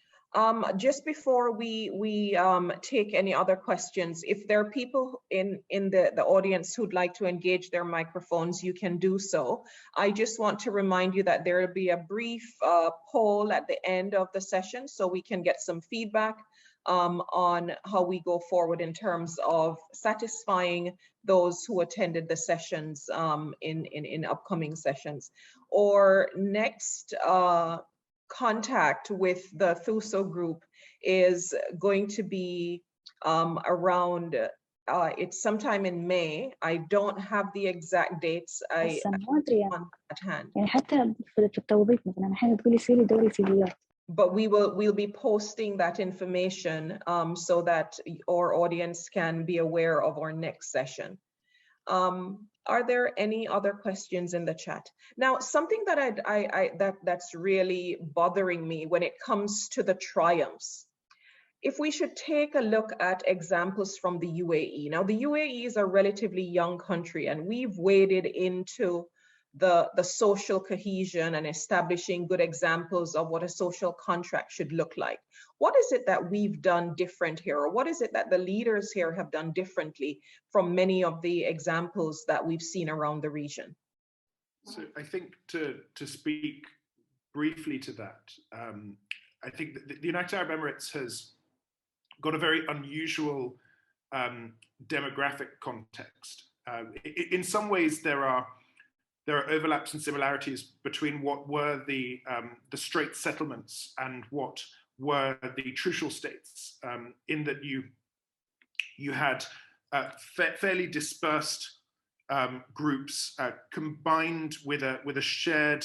Just before we take any other questions, if there are people in the audience who'd like to engage their microphones, you can do so. I just want to remind you that there will be a brief poll at the end of the session, so we can get some feedback on how we go forward in terms of satisfying those who attended the sessions in upcoming sessions. Or next contact with the THUSO group is going to be around, it's sometime in May. I don't have the exact dates at hand. يعني حتى في التوظيف مثلا احيانا تقولي سيري دوري سيفيات but we'll be posting that information so that our audience can be aware of our next session. Are there any other questions in the chat? Now, something that that's really bothering me when it comes to the triumphs. If we should take a look at examples from the UAE. Now, the UAE is a relatively young country, and we've waded into the social cohesion and establishing good examples of what a social contract should look like. What is it that we've done different here? Or what is it that the leaders here have done differently from many of the examples that we've seen around the region? So I think to speak briefly to that, I think that the United Arab Emirates has got a very unusual demographic context. In some ways, there are overlaps and similarities between what were the Strait settlements and what were the trucial states, in that you had fairly dispersed groups combined with a shared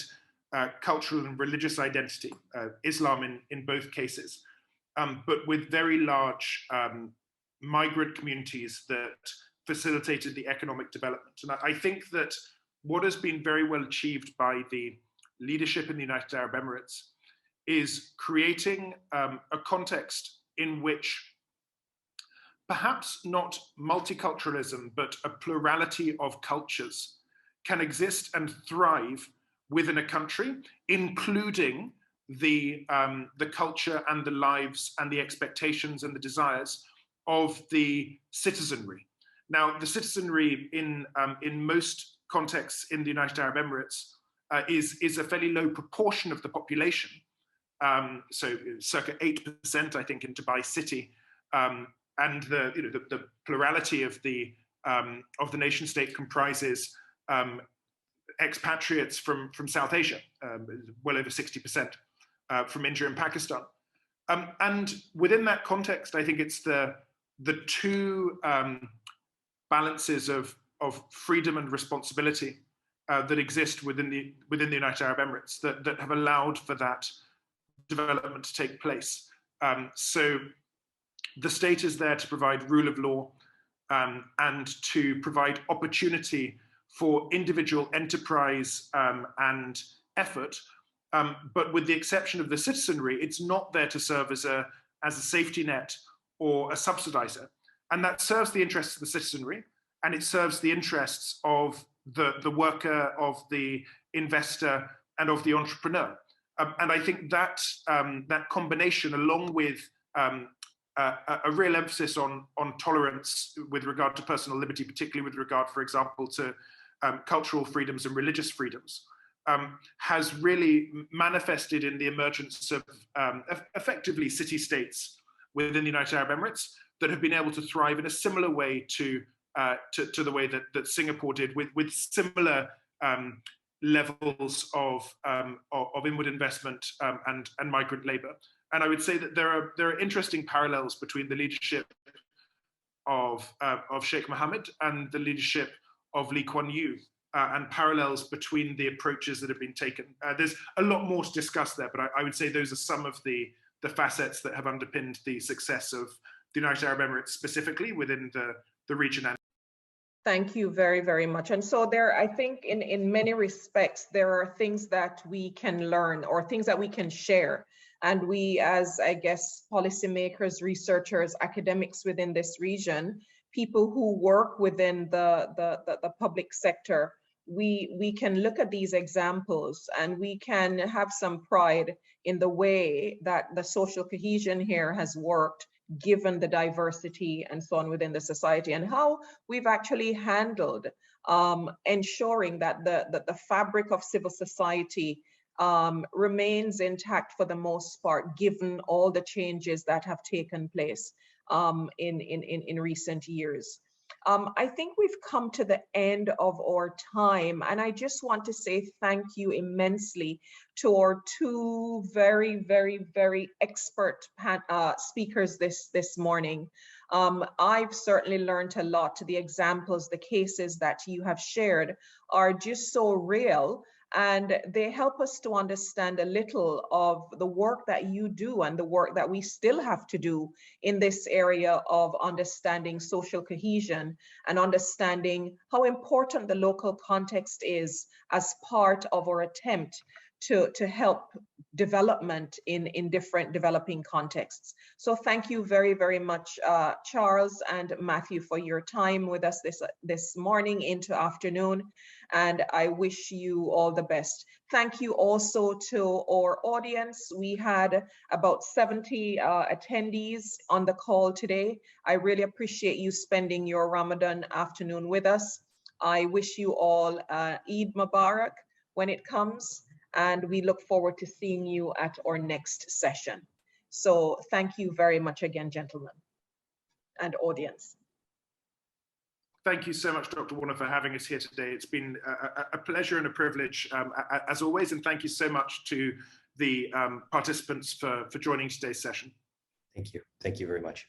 cultural and religious identity, Islam in both cases, but with very large migrant communities that facilitated the economic development. And I think that what has been very well achieved by the leadership in the United Arab Emirates is creating a context in which perhaps not multiculturalism, but a plurality of cultures can exist and thrive within a country, including the culture and the lives and the expectations and the desires of the citizenry. Now, the citizenry in most contexts in the United Arab Emirates is a fairly low proportion of the population, so circa 8%, I think, in Dubai City, and the plurality of the nation state comprises expatriates from South Asia, well over 60%, from India and Pakistan, and within that context, I think it's the two balances of freedom and responsibility that exist within the United Arab Emirates that have allowed for that development to take place. So the state is there to provide rule of law and to provide opportunity for individual enterprise and effort. But with the exception of the citizenry, it's not there to serve as a safety net or a subsidizer. And that serves the interests of the citizenry, and it serves the interests of the worker, of the investor, and of the entrepreneur. And I think that that combination, along with a real emphasis on tolerance with regard to personal liberty, particularly with regard, for example, to cultural freedoms and religious freedoms, has really manifested in the emergence of effectively city-states within the United Arab Emirates that have been able to thrive in a similar way to the way that Singapore did, with similar levels of inward investment and migrant labor. And I would say that there are interesting parallels between the leadership of Sheikh Mohammed and the leadership of Lee Kuan Yew, and parallels between the approaches that have been taken. There's a lot more to discuss there, but I would say those are some of the facets that have underpinned the success of the United Arab Emirates, specifically within the region. Thank you very, very much. And so there, I think in many respects, there are things that we can learn or things that we can share. And we, as I guess, policymakers, researchers, academics within this region, people who work within the public sector, we can look at these examples and we can have some pride in the way that the social cohesion here has worked, given the diversity and so on within the society, and how we've actually handled ensuring that the fabric of civil society remains intact for the most part, given all the changes that have taken place in recent years. I think we've come to the end of our time, and I just want to say thank you immensely to our two very, very, very expert speakers this morning. I've certainly learned a lot. The examples, the cases that you have shared are just so real And they help us to understand a little of the work that you do and the work that we still have to do in this area of understanding social cohesion and understanding how important the local context is as part of our attempt to help development in different developing contexts. So thank you very, very much, Charles and Matthew, for your time with us this morning into afternoon. And I wish you all the best. Thank you also to our audience. We had about 70 attendees on the call today. I really appreciate you spending your Ramadan afternoon with us. I wish you all Eid Mubarak when it comes, and we look forward to seeing you at our next session. So thank you very much again, gentlemen and audience. Thank you so much, Dr. Warner, for having us here today. It's been a pleasure and a privilege, as always, and thank you so much to the participants for joining today's session. Thank you. Thank you very much.